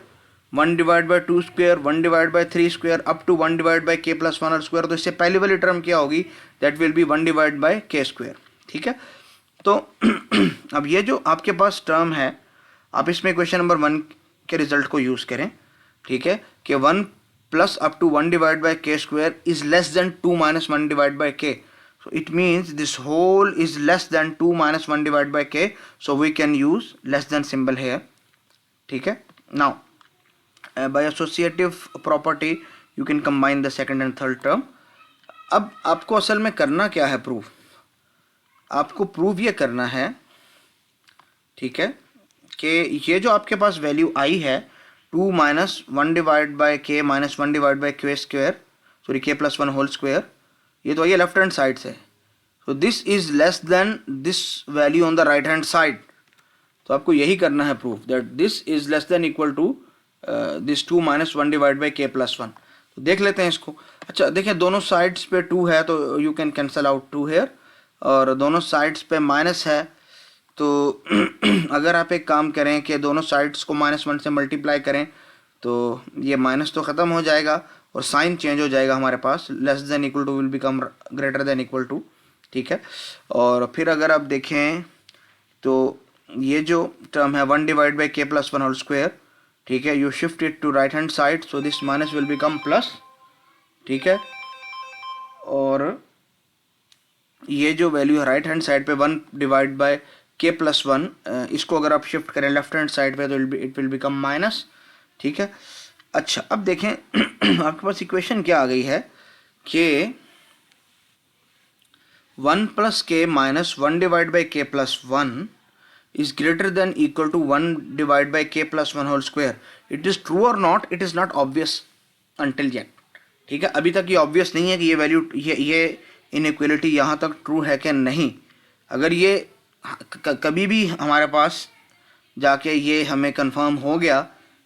1 divided by 2 square, 1 divided by 3 square up to 1 divided by k plus 1 whole square, तो इससे पहली वाली term क्या होगी, that will be 1 divided by k square, ठीक है। तो अब ये जो आपके पास टर्म है, आप इसमें इक्वेशन नंबर 1 के रिजल्ट को यूज़ करें, ठीक है, कि 1 plus up to 1 divided by k square is less than 2 - 1 divided by k, so it means this whole is less than 2 - 1 divided by k, so we can use less than symbol here, ठीक है। now by associative property you can combine the second and third term। अब आपको असल में करना क्या है, proof, आपको प्रूव ये करना है, ठीक है, कि ये जो आपके पास वैल्यू आई है 2 - 1 divided by k - 1 divided by k square, sorry k plus 1 whole square, ये तो ये लेफ्ट हैंड साइड से, so this is less than this value on the right hand side। तो आपको यही करना है proof, that this is less than equal to this 2 - 1 divided by k plus 1। तो देख लेते हैं इसको। अच्छा देखिए, दोनों साइड्स पे 2 है तो you can cancel out 2 here, और दोनों साइड्स पे माइनस है, तो अगर आप एक काम करें कि दोनों साइड्स को -1 से मल्टीप्लाई करें तो ये माइनस तो ख़त्म हो जाएगा और साइन चेंज हो जाएगा हमारे पास, less than equal to will become greater than equal to, ठीक है। और फिर अगर आप देखें तो ये जो टर्म है 1 divided by k plus 1 whole square, ठीक है, you shift it to right hand side, so this minus will become plus, ठीक है। और ये जो वैल्यू है राइट हैंड साइड पे 1 divided by k plus 1, इसको अगर आप शिफ्ट करें लेफ्ट हैंड साइड पे तो इट विल बिकम माइनस, ठीक है। अच्छा अब देखें आपके पास इक्वेशन क्या आ गई है कि 1 + k - 1 divided by k plus 1 is greater than equal to 1 divided by k plus 1 whole square। It is true or not, it is not obvious until yet, ठीक है, अभी तक ये ऑब्वियस नहीं है कि ये वैल्यू ये इनइक्वलिटी यहाँ तक ट्रू है कि नहीं। अगर ये कभी भी हमारे पास जाके ये हमें कंफर्म हो गया,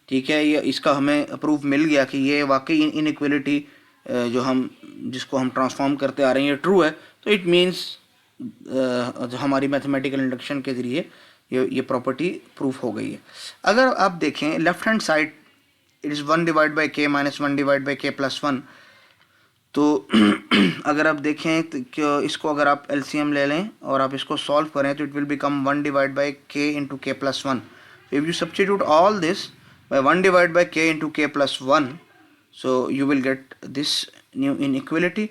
ठीक है, ये इसका हमें प्रूफ मिल गया कि ये वाकई इनइक्वलिटी जो हम जिसको हम ट्रांसफॉर्म करते आ रहे हैं ये ट्रू है, तो इट मीन्स हमारी मैथमेटिकल इंडक्शन के ज़रिए ये प्रॉपर्टी प्रूफ हो गई है। अगर आप देखें left hand side it is 1 divide by के माइनस 1 डिवाइड बाई के प्लस 1, तो अगर आप देखें तो इसको अगर आप एलसीएम ले लें और आप इसको सॉल्व करें तो it will become 1 divide by के इंटू के plus 1। If you substitute all this by 1 divide by के इंटू के plus 1, so you will get this new inequality.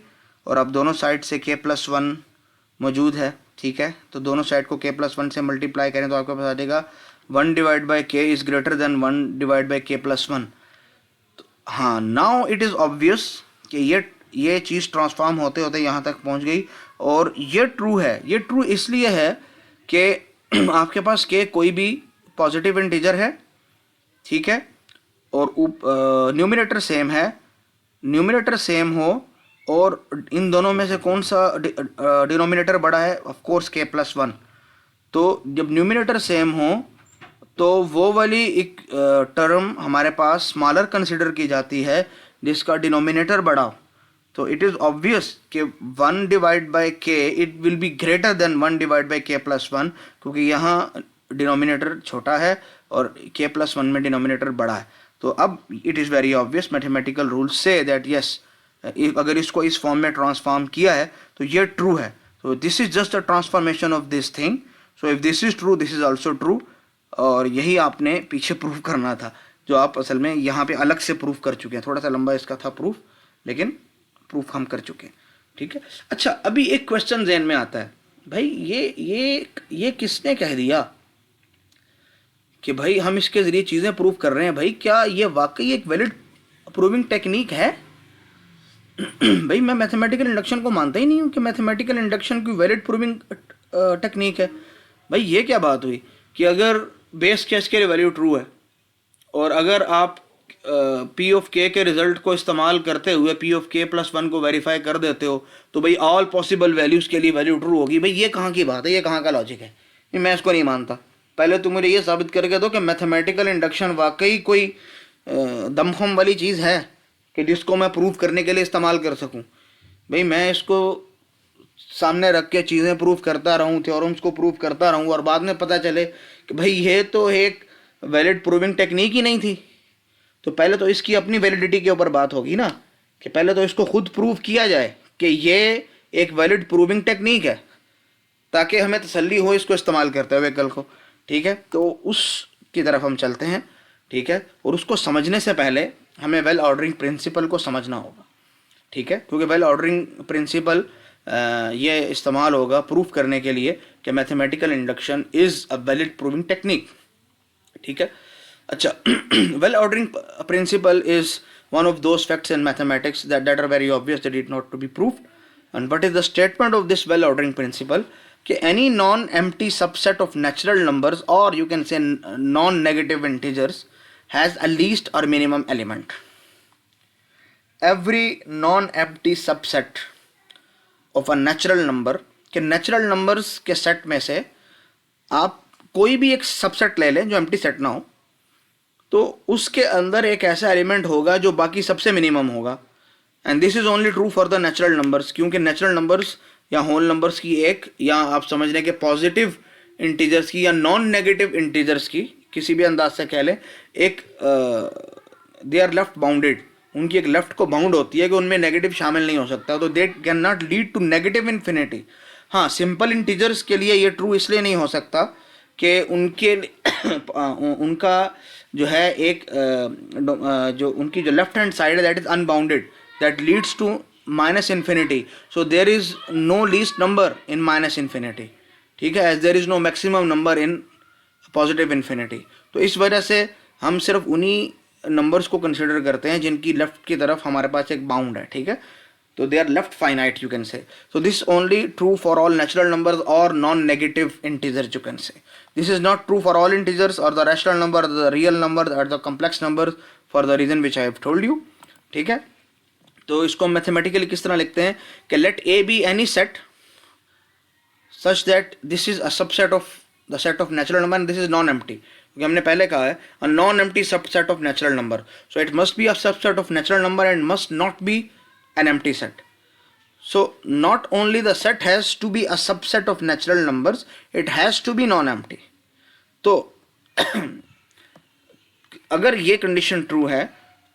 और अब दोनों साइड से के प्लस 1 मौजूद है, ठीक है, तो दोनों साइड को के प्लस 1 से मल्टीप्लाई करें तो आपको बता देगा 1 डिवाइड बाई के is greater than 1 divide by के प्लस 1। हाँ, नाउ इट इज़ ऑब्वियस कि ये चीज़ ट्रांसफॉर्म होते होते यहाँ तक पहुँच गई और ये ट्रू है। ये ट्रू इसलिए है कि आपके पास के कोई भी पॉजिटिव इंटीजर है, ठीक है, और न्यूमरेटर सेम है, न्यूमरेटर सेम हो और इन दोनों में से कौन सा डिनोमिनेटर बड़ा है, ऑफ कोर्स के प्लस 1। तो जब न्यूमरेटर सेम हो तो वो वाली एक टर्म हमारे पास स्मॉलर कंसिडर की जाती है जिसका डिनोमिनेटर बड़ा हो। तो इट इज़ ऑब्वियस कि 1 डिवाइड बाई के it will be greater than 1 divide by के प्लस 1, क्योंकि यहाँ डिनोमिनेटर छोटा है और के प्लस 1 में डिनोमिनेटर बड़ा है। तो अब it is very obvious mathematical rule say that yes, अगर इसको इस फॉर्म में ट्रांसफॉर्म किया है तो ये ट्रू है। तो this is just a transformation of this thing, so if this is true this is also true. और यही आपने पीछे प्रूफ करना था, जो आप असल में यहाँ पे अलग से प्रूफ कर चुके हैं। थोड़ा सा लंबा इसका था प्रूफ, लेकिन प्रूफ हम कर चुके हैं, ठीक है। अच्छा, अभी एक क्वेश्चन ज़हन में आता है, भाई ये किसने कह दिया कि भाई हम इसके ज़रिए चीज़ें प्रूफ कर रहे हैं? भाई क्या ये वाकई एक वैलिड प्रूविंग टेक्निक है? भाई मैं मैथमेटिकल इंडक्शन को मानता ही नहीं हूँ कि मैथमेटिकल इंडक्शन की वैलिड प्रूविंग टेक्निक है। भाई ये क्या बात हुई कि अगर बेस केस के लिए वैल्यू ट्रू है और अगर आप पी ऑफ के रिजल्ट को इस्तेमाल करते हुए पी ऑफ के प्लस 1 को वेरीफाई कर देते हो तो भाई ऑल पॉसिबल वैल्यूज़ के लिए वैल्यू ट्रू होगी। भाई ये कहाँ की बात है, ये कहाँ का लॉजिक है? मैं इसको नहीं मानता। पहले तुम मुझे ये साबित करके दो कि मैथमेटिकल इंडक्शन वाकई कोई दमखम वाली चीज़ है कि जिसको मैं प्रूव करने के लिए इस्तेमाल कर सकूं। भाई मैं इसको सामने रख के चीज़ें प्रूव करता रहूं, थ्योरम्स को प्रूव करता रहूं और बाद में पता चले कि भाई ये तो एक वैलिड प्रूविंग टेक्निक ही नहीं थी। तो पहले तो इसकी अपनी वैलिडिटी के ऊपर बात होगी ना, कि पहले तो इसको खुद प्रूव किया जाए कि ये एक वैलिड प्रूविंग टेक्निक है, ताकि हमें तसल्ली हो इसको इस्तेमाल करते हुए कल को, ठीक है। तो उसकी तरफ हम चलते हैं, ठीक है। और उसको समझने से पहले हमें वेल ऑर्डरिंग प्रिंसिपल को समझना होगा, ठीक है, क्योंकि वेल ऑर्डरिंग प्रिंसिपल ये इस्तेमाल होगा प्रूफ करने के लिए कि mathematical induction is a valid proving technique, ठीक है। अच्छा, well ordering principle is one of those facts in mathematics that are very obvious that it not to be proved. And what is the statement of this well ordering principle? कि any non-empty subset of natural numbers or you can say non-negative integers has a least or minimum element. Every non-empty subset of a natural number, कि natural numbers के set में से आप कोई भी एक subset ले लें जो empty set ना हो, तो उसके अंदर एक ऐसा एलिमेंट होगा जो बाकी सबसे मिनिमम होगा। And this is only true for the natural numbers, क्योंकि नेचुरल नंबर्स या होल नंबर्स की एक, या आप समझ लें कि पॉजिटिव इंटीजर्स की या नॉन नेगेटिव इंटीजर्स की, किसी भी अंदाज से कह लें, एक दे आर लेफ्ट बाउंडेड, उनकी एक लेफ्ट को बाउंड होती है कि उनमें नेगेटिव शामिल नहीं हो सकता, तो they can not lead to negative infinity. हाँ, सिंपल इंटीजर्स के लिए ये ट्रू इसलिए नहीं हो सकता कि उनका जो है एक जो उनकी जो लेफ्ट हैंड साइड है that is unbounded, that leads to minus infinity, so there is no least number in minus infinity, ठीक है, as there is no maximum number in positive infinity. तो इस वजह से हम सिर्फ उन्हीं नंबर्स को कंसिडर करते हैं जिनकी लेफ्ट की तरफ हमारे पास एक बाउंड है, ठीक है, तो they are left finite you can say. So this only true for all natural numbers or non-negative integers you can say. This is not true for all integers or the rational number, the real number or the complex numbers for the reason which I have told you, ठीक है। तो इसको हम mathematically किस तरह लिखते हैं कि let A be any set such that this is a subset of the set of natural number and this is non empty, क्योंकि हमने पहले कहा है a non empty subset of natural number, so it must be a subset of natural number and must not be an empty set. So not only the set has to be a subset of natural numbers, it has to be non-empty. तो अगर ये condition true है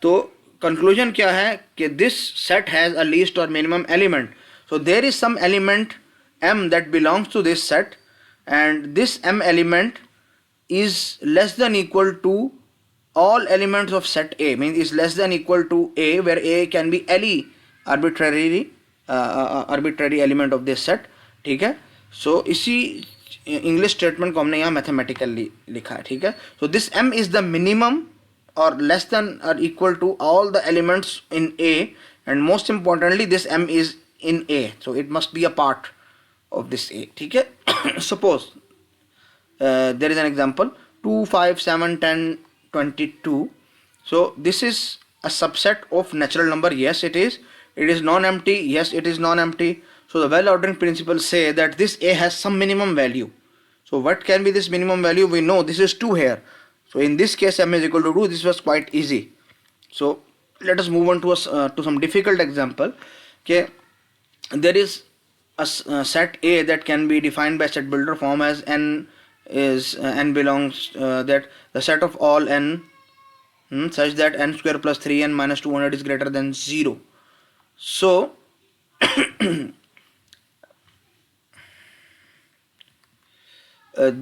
तो conclusion क्या है कि this set has a least और minimum element. So there is some element m that belongs to this set and this m element is less than equal to all elements of set A, means is less than equal to A, where A can be any arbitrary element of this set. ठीक है. सो इसी English statement को हमने यहाँ mathematically लिखा है. ठीक है. So this m is the minimum और लेस देन और equal to all the elements in A, and most importantly this m is in A, so it must be a part of this A. ठीक है. Suppose there is an example 2, 5, 7, 10, 22. So this is a subset of natural number. Yes, it is. It is non-empty. Yes, it is non-empty. So the well ordering principle say that this A has some minimum value. So what can be this minimum value? We know this is 2 here. So in this case m is equal to 2. This was quite easy. So let us move on to some difficult example. Okay, there is a set A that can be defined by set builder form as n is n belongs that the set of all n such that n square plus 3n minus 200 is greater than 0. So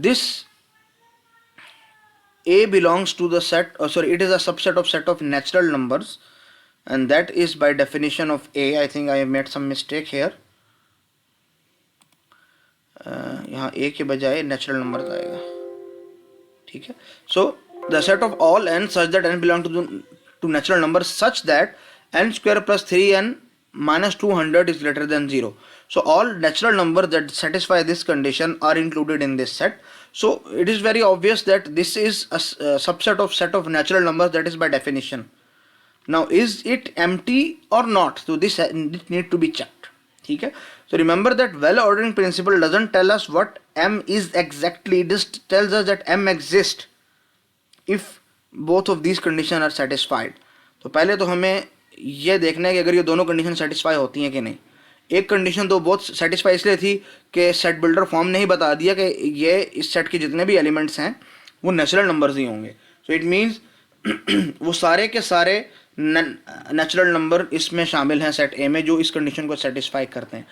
this A belongs to the set, it is a subset of set of natural numbers, and that is by definition of A. I think I have made some mistake here. यहाँ A के बजाय natural number आएगा. ठीक है. So the set of all n such that n belong to natural number such that n square plus 3n minus 200 is greater than 0. So all natural numbers that satisfy this condition are included in this set. So it is very obvious that this is a subset of set of natural numbers, that is by definition. Now is it empty or not? So this need to be checked. ठीक है. So remember that well ordering principle doesn't tell us what m is exactly, it just tells us that m exists if both of these conditions are satisfied. तो पहले तो हमें ये देखना है कि अगर ये दोनों कंडीशन सेटिस्फाई होती हैं कि नहीं. एक कंडीशन तो बहुत सेटिस्फाई इसलिए थी कि सेट बिल्डर फॉर्म ने ही बता दिया कि ये इस सेट के जितने भी एलिमेंट्स हैं वो नेचुरल नंबर्स ही होंगे. सो इट मीन्स वो सारे के सारे नेचुरल नंबर इसमें शामिल हैं सेट ए में जो इस कंडीशन को सेटिस्फाई करते हैं.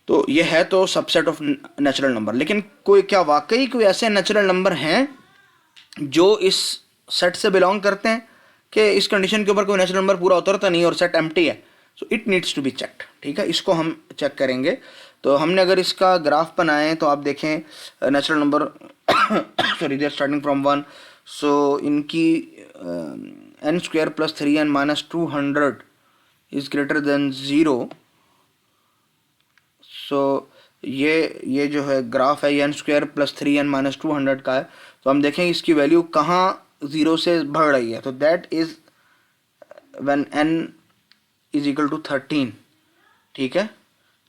तो ये है तो सबसेट ऑफ नेचुरल नंबर. लेकिन क्या वाकई कोई ऐसे नेचुरल नंबर हैं जो इस सेट से बिलोंग करते हैं कि इस कंडीशन के ऊपर कोई नेचुरल नंबर पूरा उतरता नहीं और सेट एम्प्टी है? So it needs to be checked. ठीक है. इसको हम चेक करेंगे. तो हमने अगर इसका ग्राफ बनाए तो आप देखें natural number sorry they are starting from 1. So इनकी n square plus 3n minus 200 is greater than 0. So ये जो है ग्राफ है ये n square plus 3n minus 200 का है. तो हम देखें इसकी वैल्यू कहाँ 0 से बढ़ रही है. तो that is when n is equal to 13. ठीक है.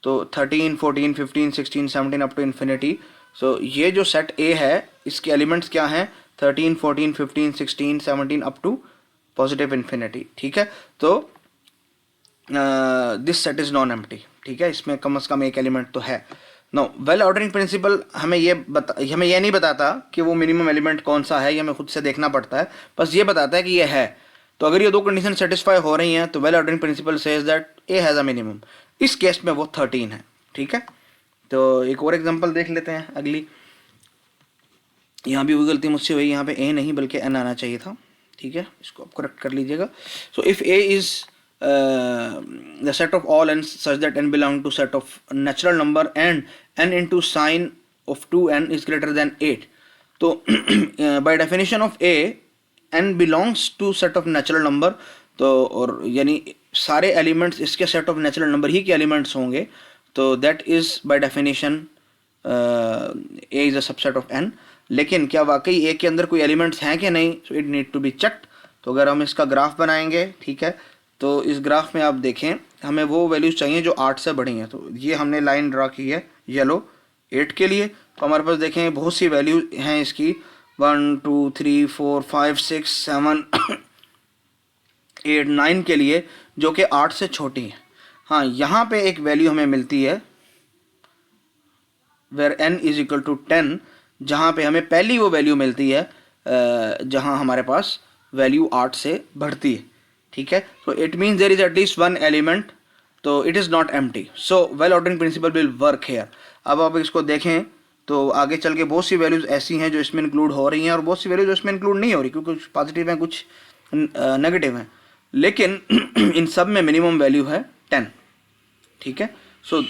तो 13, 14, 15, 16, 17 अप टू इन्फिनिटी. सो ये जो सेट A है इसके एलिमेंट्स क्या हैं? 13, 14, 15, 16, 17 अप टू पॉजिटिव इन्फिनिटी. ठीक है. तो this set is non empty. ठीक है. इसमें कम से कम एक एलिमेंट तो है. नो वेल ऑर्डरिंग प्रिंसिपल हमें ये नहीं बताता कि वो मिनिमम एलिमेंट कौन सा है, ये हमें खुद से देखना पड़ता है. बस ये बताता है कि ये है. तो अगर ये दो कंडीशन सेटिस्फाई हो रही हैं तो well ordering principle says that A has a minimum. इस केस में वो 13 है. ठीक है. तो एक और एग्जांपल देख लेते हैं अगली. यहाँ भी वो गलती मुझसे हुई, यहाँ पे ए नहीं बल्कि एन आना चाहिए था. ठीक है. इसको आप करेक्ट कर लीजिएगा. So if A is the set of all n such that n belong to set of natural number and n into sine of 2n is greater than 8. तो by definition of A n belongs to set of natural number. तो और यानी सारे elements इसके set of natural number ही के elements होंगे. तो that is by definition A is a subset of n. लेकिन क्या वाकई A के अंदर कोई एलिमेंट्स हैं कि नहीं? So it need to be checked. तो अगर हम इसका ग्राफ बनाएंगे, ठीक है, तो इस ग्राफ में आप देखें हमें वो वैल्यूज़ चाहिए जो 8 से बड़ी हैं। तो ये हमने लाइन ड्रा की है येलो 8 के लिए। तो हमारे पास देखें बहुत सी वैल्यू हैं इसकी 1 2 3 4 5 6 7 8 9 के लिए जो कि 8 से छोटी है। हाँ, यहाँ पे एक वैल्यू हमें मिलती है where n is equal to 10, जहाँ पे हमें पहली वो वैल्यू मिलती है जहाँ हमारे पास वैल्यू 8 से बढ़ती है। ठीक है, तो it means there is at least one element, तो it is not empty, so well ordering principle will work here. अब आप इसको देखें तो आगे चल के बहुत सी वैल्यूज़ ऐसी हैं जो इसमें इंक्लूड हो रही हैं और बहुत सी वैल्यूज इसमें इंक्लूड नहीं हो रही, क्योंकि कुछ पॉजिटिव हैं कुछ नेगेटिव हैं, लेकिन इन सब में मिनिमम वैल्यू है 10। ठीक है, so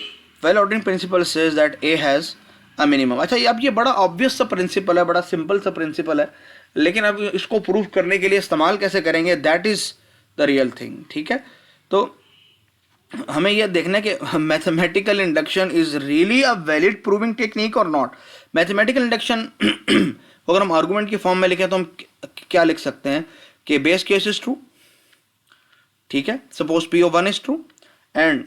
well ordering principle says that A has a minimum. अच्छा, अब ये बड़ा ऑब्वियस सा प्रिंसिपल है, बड़ा सिंपल सा प्रिंसिपल है, लेकिन अब इसको प्रूव करने के लिए इस्तेमाल कैसे करेंगे, that is the real thing. ठीक है, तो हमें यह देखना है कि mathematical induction is really a valid proving technique और नॉट। मैथमेटिकल इंडक्शन अगर हम आर्गुमेंट की फॉर्म में लिखें तो हम क्या लिख सकते हैं कि बेस केस इज ट्रू। ठीक है, suppose P of 1 is true and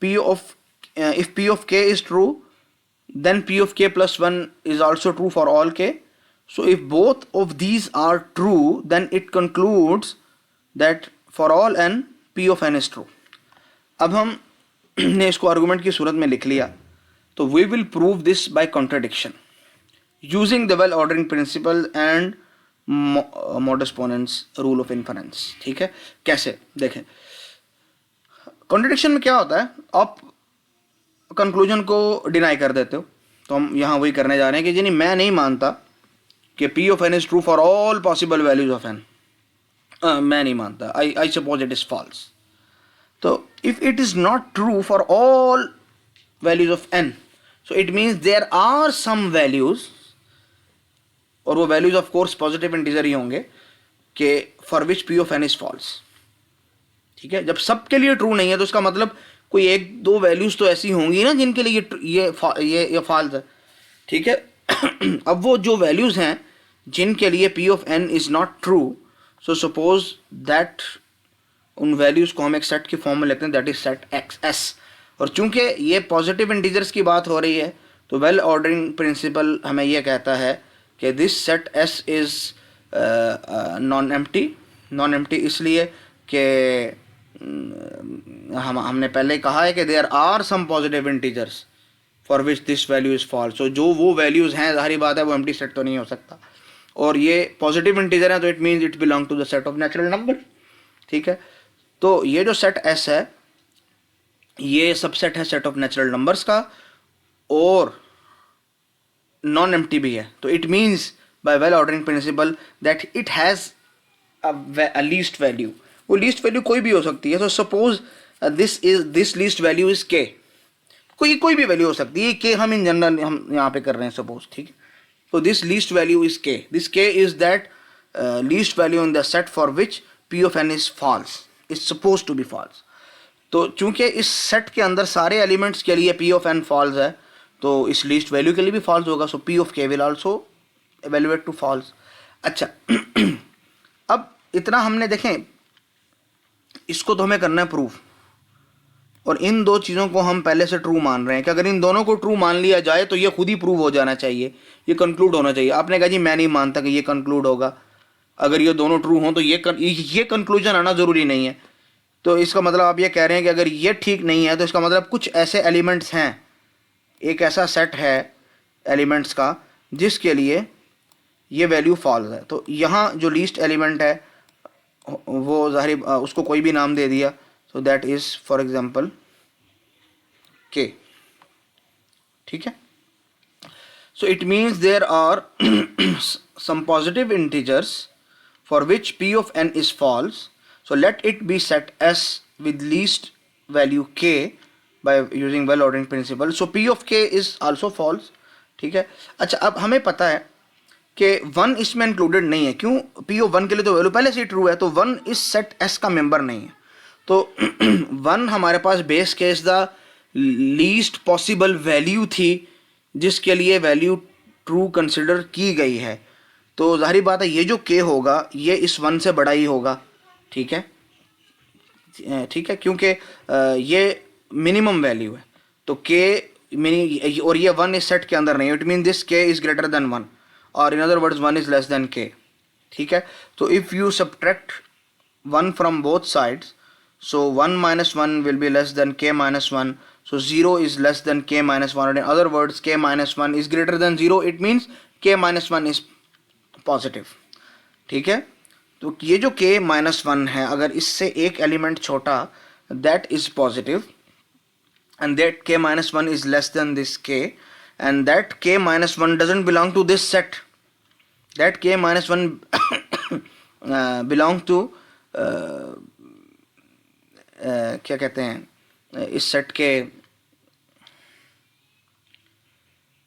P of if p of k is true then p of k plus 1 is also true for all k. So if both of these are true then it concludes that for all n p of n is true. अब हम ने इसको argument की सूरत में लिख लिया, तो we will prove this by contradiction using the well ordering principle and modus ponens rule of inference. ठीक है, कैसे देखें, कॉन्ट्रडिक्शन में क्या होता है, आप कंक्लूजन को डिनाई कर देते हो, तो हम यहाँ वही करने जा रहे हैं कि जी मैं नहीं मानता कि p of n is true for all possible values of n, मैं नहीं मानता, I suppose it is false. तो if it is not true for all values of n, so it means there are some values, और वो values of course positive integer ही होंगे, कि for which p of n is false. ठीक है, जब सबके लिए ट्रू नहीं है तो इसका मतलब कोई एक दो वैल्यूज तो ऐसी होंगी ना जिनके लिए ये फॉल्स है। ठीक है, अब वो जो वैल्यूज हैं जिनके लिए p of n is not true, so suppose that उन वैल्यूज को हम एक सेट की फॉर्म में लिखते हैं, दैट इज सेट XS। और चूंकि ये पॉजिटिव इंटीजर्स की बात हो रही है तो वेल ऑर्डरिंग प्रिंसिपल हमें यह कहता है कि this set S is non empty इसलिए कि हमने पहले कहा है कि there are some positive integers for which this value is false. तो जो वो वैल्यूज हैं, जाहिर बात है वो एम्प्टी सेट तो नहीं हो सकता, और ये पॉजिटिव इंटीजर है तो it means it belong to the set of natural number. ठीक है, तो ये जो सेट S है ये सबसेट है सेट ऑफ नेचुरल नंबर्स का और नॉन एम्प्टी भी है, तो it means by well ordering principal that it has a least value. वो लीस्ट वैल्यू कोई भी हो सकती है, तो suppose this least value is k, कोई भी वैल्यू हो सकती है, k हम इन जनरल हम यहाँ पे कर रहे हैं सपोज। ठीक है, तो this least value is k, this k is that least value in the set for which p of n is false, is suppose to be false. तो चूंकि इस सेट के अंदर सारे एलिमेंट्स के लिए p ऑफ n फॉल्स है, तो इस लीस्ट वैल्यू के लिए भी फॉल्स होगा, so p of k will also evaluate to false. अच्छा, अब इतना हमने देखें, इसको तो हमें करना है प्रूफ, और इन दो चीज़ों को हम पहले से ट्रू मान रहे हैं कि अगर इन दोनों को ट्रू मान लिया जाए तो ये खुद ही प्रूव हो जाना चाहिए, ये कंक्लूड होना चाहिए। आपने कहा जी मैं नहीं मानता कि ये कंक्लूड होगा, अगर ये दोनों ट्रू हों तो ये कंक्लूजन आना ज़रूरी नहीं है। तो इसका मतलब आप ये कह रहे हैं कि अगर ये ठीक नहीं है तो इसका मतलब कुछ ऐसे एलिमेंट्स हैं, एक ऐसा सेट है एलिमेंट्स का जिसके लिए ये वैल्यू फॉल्स है। तो यहाँ जो लीस्ट एलिमेंट है वो जाहिर उसको कोई भी नाम दे दिया, so that is for example k। ठीक है, so it means there are some positive integers for which p of n is false, so let it be set S with least value k by using well ordering principle, so p of k is also false. ठीक है, अच्छा अब हमें पता है कि 1 इसमें included नहीं है, क्यों, p ऑफ 1 के लिए तो वैल्यू पहले से ही ट्रू है, तो 1 इस सेट S का मेंबर नहीं है, तो 1 हमारे पास base case the least possible value थी जिसके लिए वैल्यू ट्रू कंसिडर की गई है, तो जाहिर बात है ये जो k होगा ये इस 1 से बड़ा ही होगा। ठीक है, ठीक है, क्योंकि ये मिनिमम वैल्यू है, तो k मिनी और ये 1 इस सेट के अंदर नहीं है, it mean this k is greater than 1 और in other words 1 is less then k, ठीक है। तो if you subtract 1 from both sides, so 1 minus 1 will be less than k minus 1, so 0 is less than k minus 1, or in other words k minus 1 is greater than 0, it means k minus 1 is positive, ठीक है। तो ये जो k minus 1 है, अगर इससे एक element छोटा, that is positive, and that k minus 1 is less than this k, and that k minus 1 doesn't belong to this set, that k minus 1 belong to क्या कहते हैं, इस सेट के,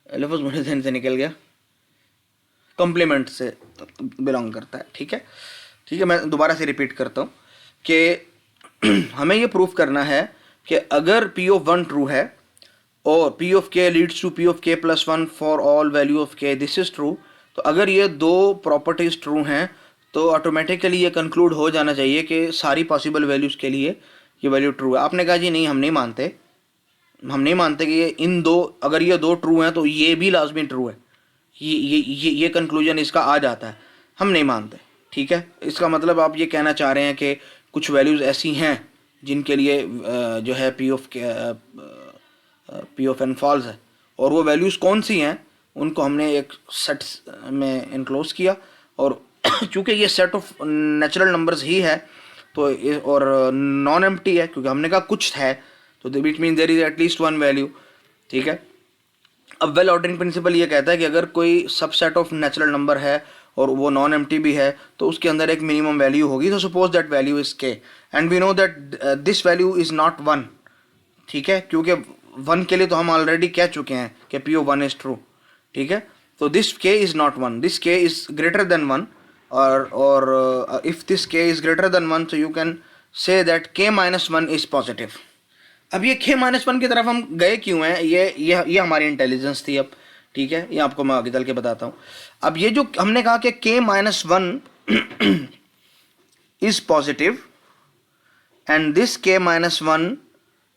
लफ्ज़ मुझे ध्यान से निकल गया, कॉम्प्लीमेंट से बिलोंग करता है, ठीक है। ठीक है, मैं दोबारा से रिपीट करता हूँ कि हमें ये प्रूफ करना है कि अगर p ऑफ 1 ट्रू है और p of k leads to p of k plus 1 for all value of k, this is true, तो अगर ये दो प्रॉपर्टीज़ ट्रू हैं तो ऑटोमेटिकली ये कंक्लूड हो जाना चाहिए कि सारी पॉसिबल वैल्यूज़ के लिए ये वैल्यू ट्रू है। आपने कहा जी नहीं, हम नहीं मानते कि ये इन दो, अगर ये दो ट्रू हैं तो ये भी लाजमी ट्रू है, ये कंक्लूजन इसका आ जाता है, हम नहीं मानते, ठीक है। इसका मतलब आप ये कहना चाह रहे हैं कि कुछ वैल्यूज़ ऐसी हैं जिनके लिए जो है पी ऑफ एन फॉल्स है, और वो वैल्यूज़ कौन सी हैं उनको हमने एक सेट में इनक्लोज किया, और चूँकि ये सेट ऑफ नेचुरल नंबर्स ही है तो और नॉन एम्प्टी है, क्योंकि हमने कहा कुछ है, तो it mean there is at least one value, ठीक है। अब वेल ऑर्डरिंग प्रिंसिपल ये कहता है कि अगर कोई सबसेट ऑफ नेचुरल नंबर है और वो नॉन एम्प्टी भी है तो उसके अंदर एक मिनिमम वैल्यू होगी, तो suppose that value is k, and we know that this value is not 1, ठीक है, क्योंकि 1 के लिए तो हम ऑलरेडी कह चुके हैं कि पी ऑफ 1 इज़ ट्रू, ठीक है। तो दिस के इज़ नॉट 1, दिस के इज़ ग्रेटर देन 1, और if this k is greater than 1, so you can say that k minus 1 is positive. अब ये k minus 1 की तरफ हम गए क्यों हैं, ये हमारी इंटेलिजेंस थी अब, ठीक है, ये आपको मैं आगे चल के बताता हूँ। अब ये जो हमने कहा कि k minus 1 is positive and this k minus 1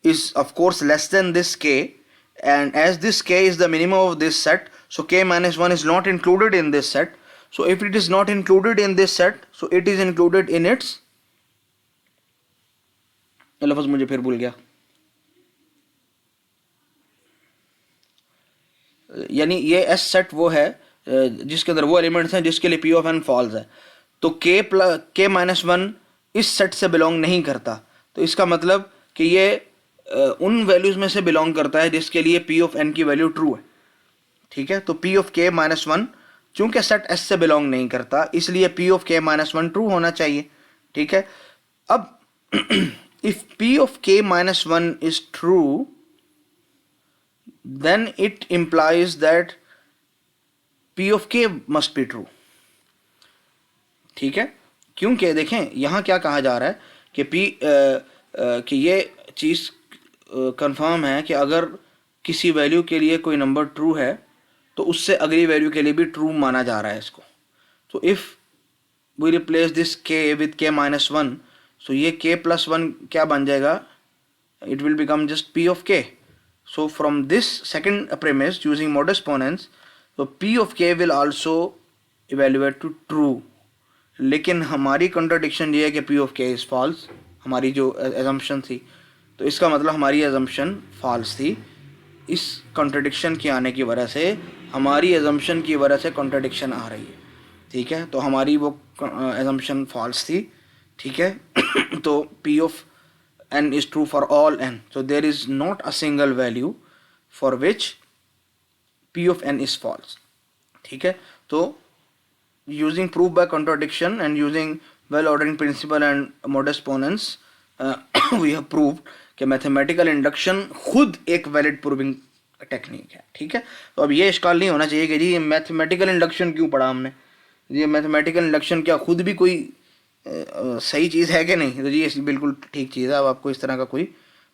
is of course less than this k, and as this k is the minimum of this set, so k minus 1 is not included in this set. So if it is not included in this set, so it is included in its, लफ्ज़ मुझे फिर भूल गया, यानी ये S set वो है जिसके अंदर वो एलिमेंट्स हैं जिसके लिए पी ऑफ एन फॉल्स है, तो के माइनस 1 इस सेट से बिलोंग नहीं करता, तो इसका मतलब कि ये उन वैल्यूज़ में से बिलोंग करता है जिसके लिए पी ऑफ एन की वैल्यू ट्रू है, ठीक है। तो पी ऑफ के माइनस 1 चूंकि सेट एस से बिलोंग नहीं करता, इसलिए p of k minus 1 true होना चाहिए, ठीक है। अब if p of k minus 1 is true, then it implies that p of k must be true, ठीक है, क्योंकि देखें यहाँ क्या कहा जा रहा है कि कि ये चीज़ कंफर्म है कि अगर किसी वैल्यू के लिए कोई नंबर ट्रू है तो उससे अगली वैल्यू के लिए भी ट्रू माना जा रहा है इसको। तो if we replace this k with k minus 1, so ये के प्लस 1 क्या बन जाएगा, it will become just p of k. So from this second premise using modus ponens, तो p of k will also evaluate to true, लेकिन हमारी contradiction ये है कि p of k is false, हमारी जो एजम्पशन थी, तो इसका मतलब हमारी एजम्पशन फॉल्स थी। इस कॉन्ट्रडिक्शन के आने की वजह से, हमारी एजम्पशन की वजह से कॉन्ट्रडिक्शन आ रही है, ठीक है, तो हमारी वो एजम्पशन फॉल्स थी, ठीक है। तो p of n is true for all n, so there is not a single value for which p of n is false, ठीक है। तो using proof by contradiction and using well ordering principle and modus ponens, we have proved कि mathematical induction खुद एक valid proving technique है, ठीक है। तो अब ये इश्काल नहीं होना चाहिए कि जी मैथमेटिकल इंडक्शन क्यों पढ़ा हमने, ये मैथमेटिकल इंडक्शन क्या खुद भी कोई सही चीज़ है कि नहीं, तो जी ये बिल्कुल ठीक चीज़ है, अब आपको इस तरह का कोई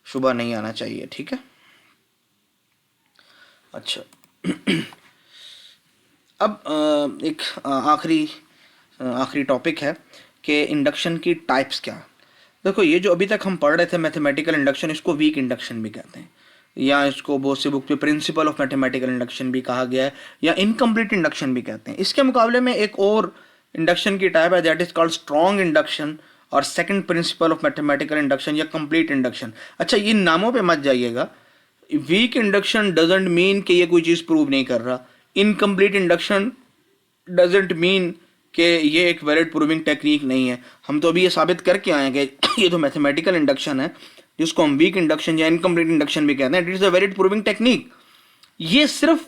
शुबा नहीं आना चाहिए, ठीक है। अच्छा अब एक आखिरी टॉपिक है कि इंडक्शन की टाइप्स क्या। देखो ये जो अभी तक हम पढ़ रहे थे मैथमेटिकल इंडक्शन, इसको वीक इंडक्शन भी कहते हैं, या इसको बहुत से बुक पे प्रिंसिपल ऑफ मैथमेटिकल इंडक्शन भी कहा गया है, या इनकम्प्लीट इंडक्शन भी कहते हैं। इसके मुकाबले में एक और इंडक्शन की टाइप है, that is called strong induction और second principle of mathematical induction या कंप्लीट इंडक्शन। अच्छा, ये नामों पे मत जाइएगा। वीक इंडक्शन डजेंट मीन कि ये कोई चीज़ प्रूव नहीं कर रहा, इनकम्प्लीट इंडक्शन डजेंट मीन कि ये एक वैलिड प्रूविंग टेक्निक नहीं है। हम तो अभी ये साबित करके आए हैं कि ये जो मैथमेटिकल इंडक्शन है, जिसको हम वीक इंडक्शन या इनकम्प्लीट इंडक्शन भी कहते हैं, it is a valid proving technique. ये सिर्फ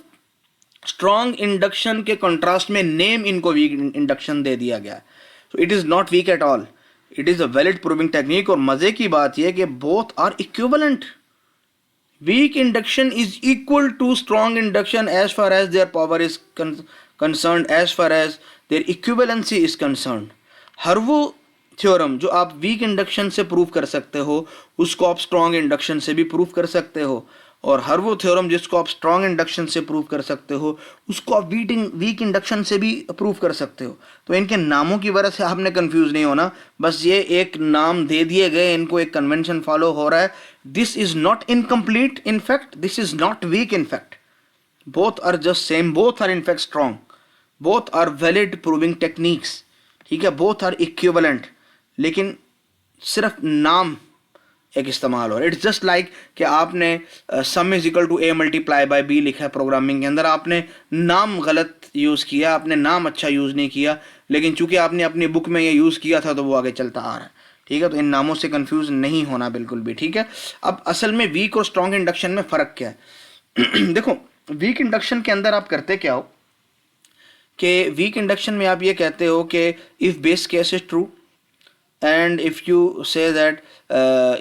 स्ट्रॉन्ग इंडक्शन के कंट्रास्ट में नेम इनको वीक इंडक्शन दे दिया गया है। So it is not weak at all, it is a valid proving technique. और मज़े की बात यह है कि both are equivalent. Weak induction is equal to strong induction as far as their power is concerned, as far as their equivalency is concerned. हर वो theorem जो आप वीक इंडक्शन से प्रूव कर सकते हो, उसको आप स्ट्रॉन्ग इंडक्शन से भी प्रूव कर सकते हो, और हर वो थ्योरम जिसको आप स्ट्रॉन्ग इंडक्शन से प्रूव कर सकते हो, उसको आप वीक इंडक्शन से भी प्रूव कर सकते हो। तो इनके नामों की वजह से आपने कंफ्यूज नहीं होना, बस ये एक नाम दे दिए गए, इनको एक कन्वेंशन फॉलो हो रहा है। This is not incomplete in fact, this is not weak in fact, both are just same, both are in fact strong, both are valid proving techniques, ठीक है, बोथ आर इक्विवेलेंट, लेकिन सिर्फ नाम एक इस्तेमाल हो रहा है। इट्स जस्ट लाइक कि आपने sum is equal to A multiply by B लिखा है प्रोग्रामिंग के अंदर, आपने नाम गलत यूज़ किया, आपने नाम अच्छा यूज़ नहीं किया, लेकिन चूंकि आपने अपनी बुक में ये यूज़ किया था तो वो आगे चलता आ रहा है, ठीक है। तो इन नामों से कंफ्यूज नहीं होना बिल्कुल भी, ठीक है। अब असल में वीक और स्ट्रॉन्ग इंडक्शन में फ़र्क क्या है? देखो, वीक इंडक्शन के अंदर आप करते क्या हो कि वीक इंडक्शन में आप ये कहते हो कि if base case is true, and if you say that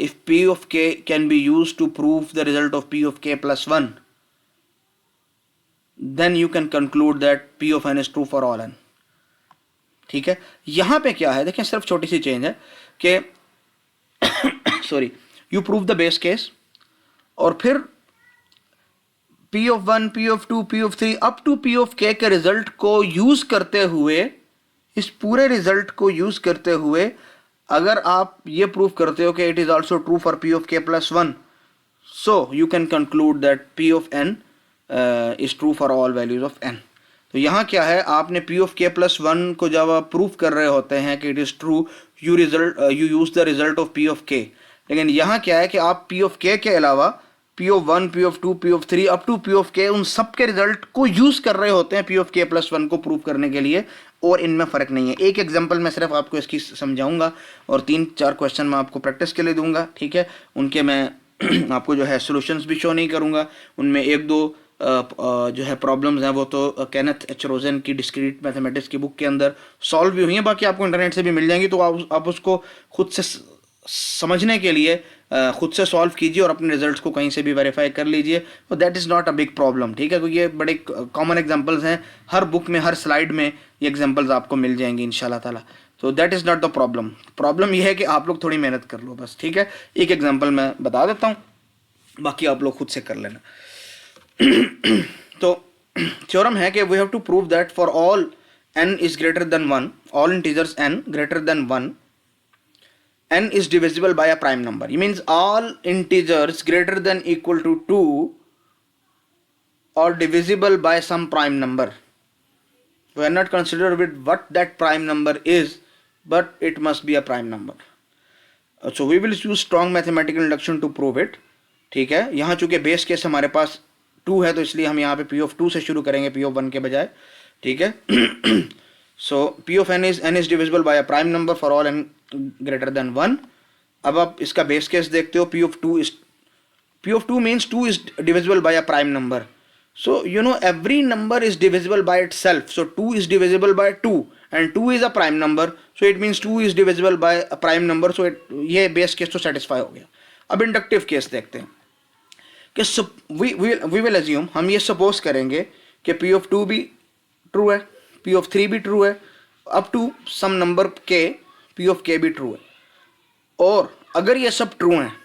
if p of k can be used to prove the result of p of k plus 1, then you can conclude that p of n is true for all n, ठीक है। यहां पे क्या है, देखें, सिर्फ छोटी सी change है कि sorry, you prove the base case, और फिर p of 1, p of 2, p of 3 up to p of k के रिजल्ट को यूज करते हुए, इस पूरे रिजल्ट को यूज करते हुए अगर आप ये प्रूव करते हो कि it is also true for p of k plus 1, so you can conclude that p of n is true for all values of n। तो यहाँ क्या है, आपने p ऑफ k प्लस 1 को जब आप प्रूव कर रहे होते हैं कि it is true, you use the result of p of k, लेकिन यहाँ क्या है कि आप p ऑफ k के अलावा p of 1, p of 2, p of 3 up to p of k, उन सब के रिजल्ट को यूज कर रहे होते हैं p ऑफ k प्लस 1 को प्रूव करने के लिए, और इनमें फ़र्क नहीं है। एक एग्जांपल मैं सिर्फ आपको इसकी समझाऊंगा और 3-4 क्वेश्चन मैं आपको प्रैक्टिस के लिए दूंगा, ठीक है। उनके मैं आपको जो है सॉल्यूशंस भी शो नहीं करूंगा, उनमें 1-2 जो है प्रॉब्लम्स हैं वो तो केनेथ एच रोजन की डिस्क्रीट मैथमेटिक्स की बुक के अंदर सॉल्व भी हुई हैं, बाकी आपको इंटरनेट से भी मिल जाएंगी, तो आप उसको खुद से समझने के लिए खुद से सॉल्व कीजिए और अपने रिजल्ट्स को कहीं से भी वेरीफाई कर लीजिए। तो that is not a big problem, ठीक है, क्योंकि ये बड़े कॉमन एग्जांपल्स हैं, हर बुक में हर स्लाइड में ये एग्जांपल्स आपको मिल जाएंगे इंशाल्लाह ताला। तो that is not the problem, problem ये है कि आप लोग थोड़ी मेहनत कर लो बस, ठीक है। एक एग्जाम्पल मैं बता देता हूँ, बाकी आप लोग खुद से कर लेना। तो थ्योरम है कि we have to prove that for all n is greater than 1, all integers n greater than 1, n is divisible by a prime number. It means all integers greater than equal to 2 are divisible by some prime number. We are not considered with what that prime number is, but it must be a prime number. So we will use strong mathematical induction to prove it. ठीक है, यहाँ चूंकि base case हमारे पास 2 है, तो इसलिए हम यहाँ पे p of 2 से शुरू करेंगे p of 1 के बजाय, ठीक है। So p of n is divisible by a prime number for all n greater than 1. अब आप इसका बेस केस देखते हो, p of 2 means 2 is divisible by a prime number. So you know every number is divisible by itself. So 2 is divisible by 2 and 2 is a prime number. So it means 2 is divisible by a prime number. So ये base case तो satisfy हो गया। अब inductive case देखते हैं कि we will assume, हम ये सपोज करेंगे कि p of 2 भी ट्रू है, p of 3 भी ट्रू है, up to some number k p of k भी ट्रू है। और अगर ये सब ट्रू हैं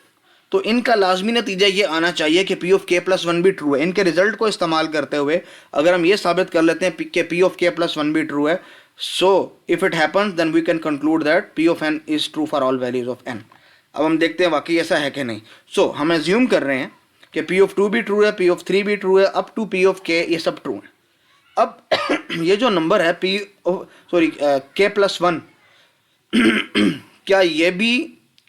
तो इनका लाजमी नतीजा ये आना चाहिए कि p of k प्लस 1 भी ट्रू है। इनके रिजल्ट को इस्तेमाल करते हुए अगर हम ये साबित कर लेते हैं कि p of k प्लस 1 भी ट्रू है, so if it happens then we can conclude that p of n is true for all values of n. अब हम देखते हैं वाकई ऐसा है कि नहीं। सो हम एज्यूम कर रहे हैं कि पी ऑफ 2 भी ट्रू है, पी ऑफ 3 भी ट्रू है, अप टू पी ऑफ के ये सब ट्रू है। अब ये जो नंबर है पी के प्लस 1 क्या ये भी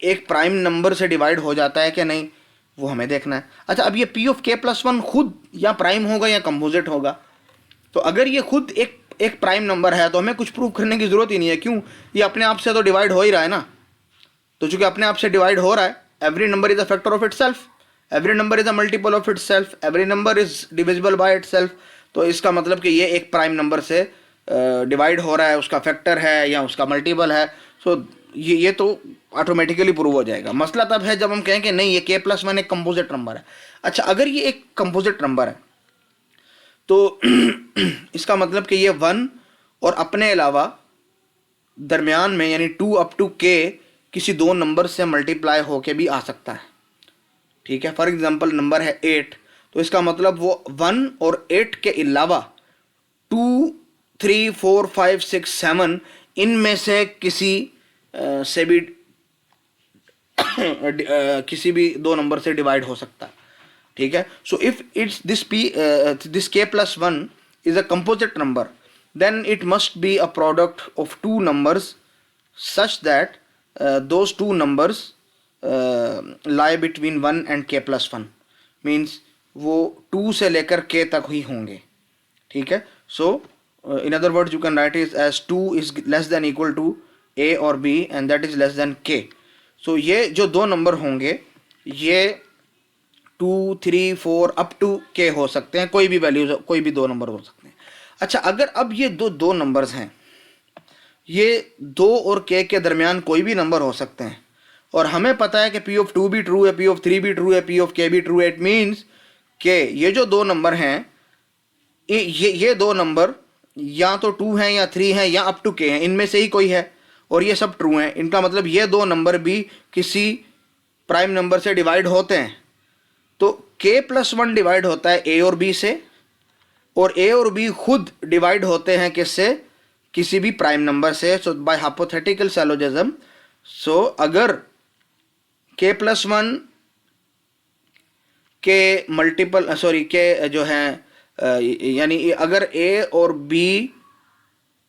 एक प्राइम नंबर से डिवाइड हो जाता है कि नहीं, वो हमें देखना है। अच्छा, अब ये पी ऑफ के प्लस 1 खुद या प्राइम होगा या कंपोजिट होगा। तो अगर ये खुद एक प्राइम नंबर है तो हमें कुछ प्रूव करने की जरूरत ही नहीं है। क्यों? ये अपने आप से तो डिवाइड हो ही रहा है ना। तो चूंकि अपने आप से डिवाइड हो रहा है, every number is a factor of itself, every number is a multiple of itself, every number is divisible by itself. तो इसका मतलब कि ये एक प्राइम नंबर से डिवाइड हो रहा है, उसका फैक्टर है या उसका मल्टीपल है। सो ये तो ऑटोमेटिकली प्रूव हो जाएगा। मसला तब है जब हम कहें कि नहीं ये के प्लस 1 एक कंपोजिट नंबर है। अच्छा, अगर ये एक कंपोजिट नंबर है तो इसका मतलब कि ये 1 और अपने अलावा दरमियान में यानी 2 अप टू के किसी दो नंबर से मल्टीप्लाई होके भी आ सकता है। ठीक है, फॉर एग्जांपल नंबर है 8, तो इसका मतलब वो 1 और 8 के अलावा 2, 3, 4, 5, 6, 7 इनमें से किसी से भी किसी भी दो नंबर से डिवाइड हो सकता है। ठीक है, सो इफ इट्स दिस के plus 1 is a composite number then it must be a product of two numbers such that those two numbers lie between 1 and k plus 1 means वो 2 से लेकर k तक ही होंगे। ठीक है, so in other words you can write it as 2 is less than equal to a or b and that is less than k। so ये जो दो नंबर होंगे ये 2, 3, 4 अप टू k हो सकते हैं, कोई भी वैल्यूज, कोई भी दो नंबर हो सकते हैं। अच्छा, अगर अब ये दो नंबर्स हैं, ये 2 और k के दरमियान कोई भी नंबर हो सकते हैं और हमें पता है कि p ऑफ 2 भी ट्रू है, p ऑफ 3 भी ट्रू है, p ऑफ k भी ट्रू है, इट मीन्स कि ये जो दो नंबर हैं ये दो नंबर या तो 2 हैं या 3 हैं या अप टू k हैं, इनमें से ही कोई है और ये सब ट्रू हैं। इनका मतलब ये दो नंबर भी किसी प्राइम नंबर से डिवाइड होते हैं। तो k प्लस 1 डिवाइड होता है a और b से और a और b खुद डिवाइड होते हैं किससे? किसी भी प्राइम नंबर से। सो बाय हाइपोथेटिकल सैलोजिज्म, सो अगर k प्लस 1 के मल्टीपल के जो है यानी अगर a और b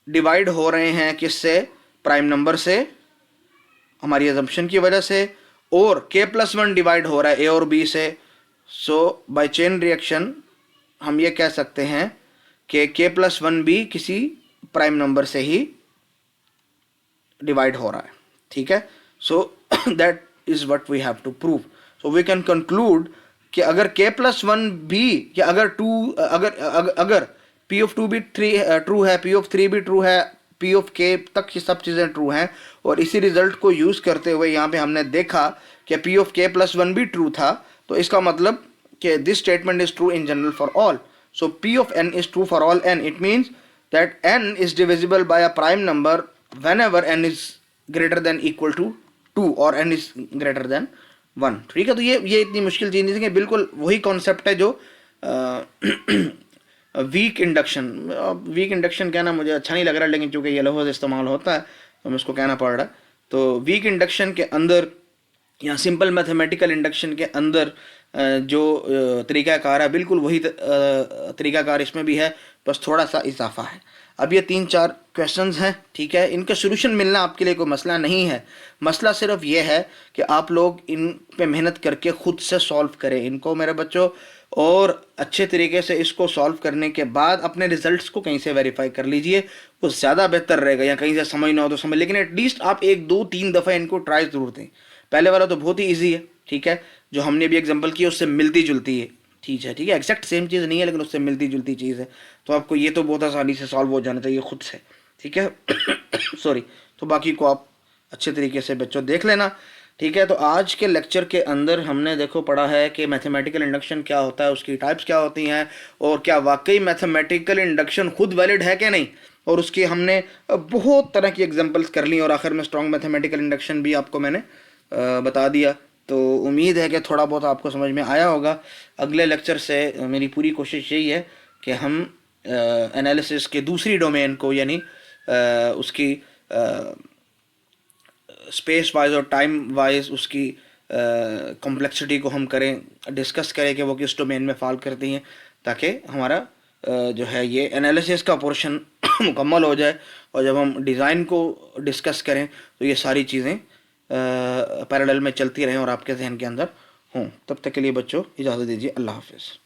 डिवाइड हो रहे हैं किससे? प्राइम नंबर से, हमारी अजम्पशन की वजह से, और k प्लस 1 डिवाइड हो रहा है a और b से, सो बाय चेन रिएक्शन हम ये कह सकते हैं कि k प्लस 1 भी किसी प्राइम नंबर से ही डिवाइड हो रहा है। ठीक है, so that is what we have to prove. So we can conclude कि अगर k प्लस 1 भी या अगर p ऑफ 2 भी ट्रू है, p ऑफ 3 भी ट्रू है, p ऑफ k तक ये सब चीज़ें ट्रू हैं और इसी रिजल्ट को यूज़ करते हुए यहाँ पे हमने देखा कि p ऑफ k प्लस 1 भी ट्रू था, तो इसका मतलब कि this statement is true in general for all. So p of n is true for all n. It means that n is divisible by a prime number whenever n is greater than equal to 2 or n is greater than 1. ठीक है, तो ये इतनी मुश्किल चीज़ नहीं है, बिल्कुल वही कॉन्सेप्ट है जो वीक इंडक्शन कहना मुझे अच्छा नहीं लग रहा, लेकिन चूंकि ये लफ्ज़ इस्तेमाल होता है तो मैं उसको कहना पड़ रहा है। तो वीक इंडक्शन के अंदर या सिंपल मैथमेटिकल इंडक्शन के अंदर जो तरीक़ाकार है बिल्कुल वही तरीक़ाकार इसमें भी है, बस थोड़ा सा इजाफा है। अब ये 3-4 क्वेश्चंस हैं, ठीक है, इनका सॉल्यूशन मिलना आपके लिए कोई मसला नहीं है। मसला सिर्फ ये है कि आप लोग इन पे मेहनत करके ख़ुद से सॉल्व करें इनको मेरे बच्चों, और अच्छे तरीके से इसको सॉल्व करने के बाद अपने रिजल्ट्स को कहीं से वेरीफाई कर लीजिए, वो ज़्यादा बेहतर रहेगा। या कहीं से समझ ना हो तो समझ, लेकिन एटलीस्ट आप 1-2-3 दफ़ा इनको ट्राई ज़रूर दें। पहले वाला तो बहुत ही ईजी है, ठीक है, जो हमने भी एग्जाम्पल किया उससे मिलती जुलती है, ठीक है, एग्जैक्ट सेम चीज़ नहीं है लेकिन उससे मिलती जुलती चीज़ है, तो आपको ये तो बहुत आसानी से सॉल्व हो जाना चाहिए खुद से, ठीक है। सॉरी, तो बाकी को आप अच्छे तरीके से बच्चों देख लेना, ठीक है। तो आज के लेक्चर के अंदर हमने देखो पढ़ा है कि मैथमेटिकल इंडक्शन क्या होता है, उसकी टाइप्स क्या होती हैं, और क्या वाकई मैथमेटिकल इंडक्शन खुद वैलिड है कि नहीं, और उसकी हमने बहुत तरह की एग्जांपल्स कर ली, और आखिर में स्ट्रॉन्ग मैथमेटिकल इंडक्शन भी आपको मैंने बता दिया। तो उम्मीद है कि थोड़ा बहुत आपको समझ में आया होगा। अगले लेक्चर से मेरी पूरी कोशिश यही है कि हम एनालिसिस के दूसरी डोमेन को यानी उसकी स्पेस वाइज और टाइम वाइज उसकी कॉम्प्लेक्सिटी को हम करें, डिस्कस करें कि वो किस डोमेन में फॉल करती हैं, ताकि हमारा जो है ये एनालिसिस का पोर्शन मुकम्मल हो जाए, और जब हम डिज़ाइन को डिस्कस करें तो ये सारी चीज़ें पैरेलल में चलती रहें और आपके जहन के अंदर हों। तब तक के लिए बच्चों इजाज़त दीजिए, अल्लाह हाफ़िज़।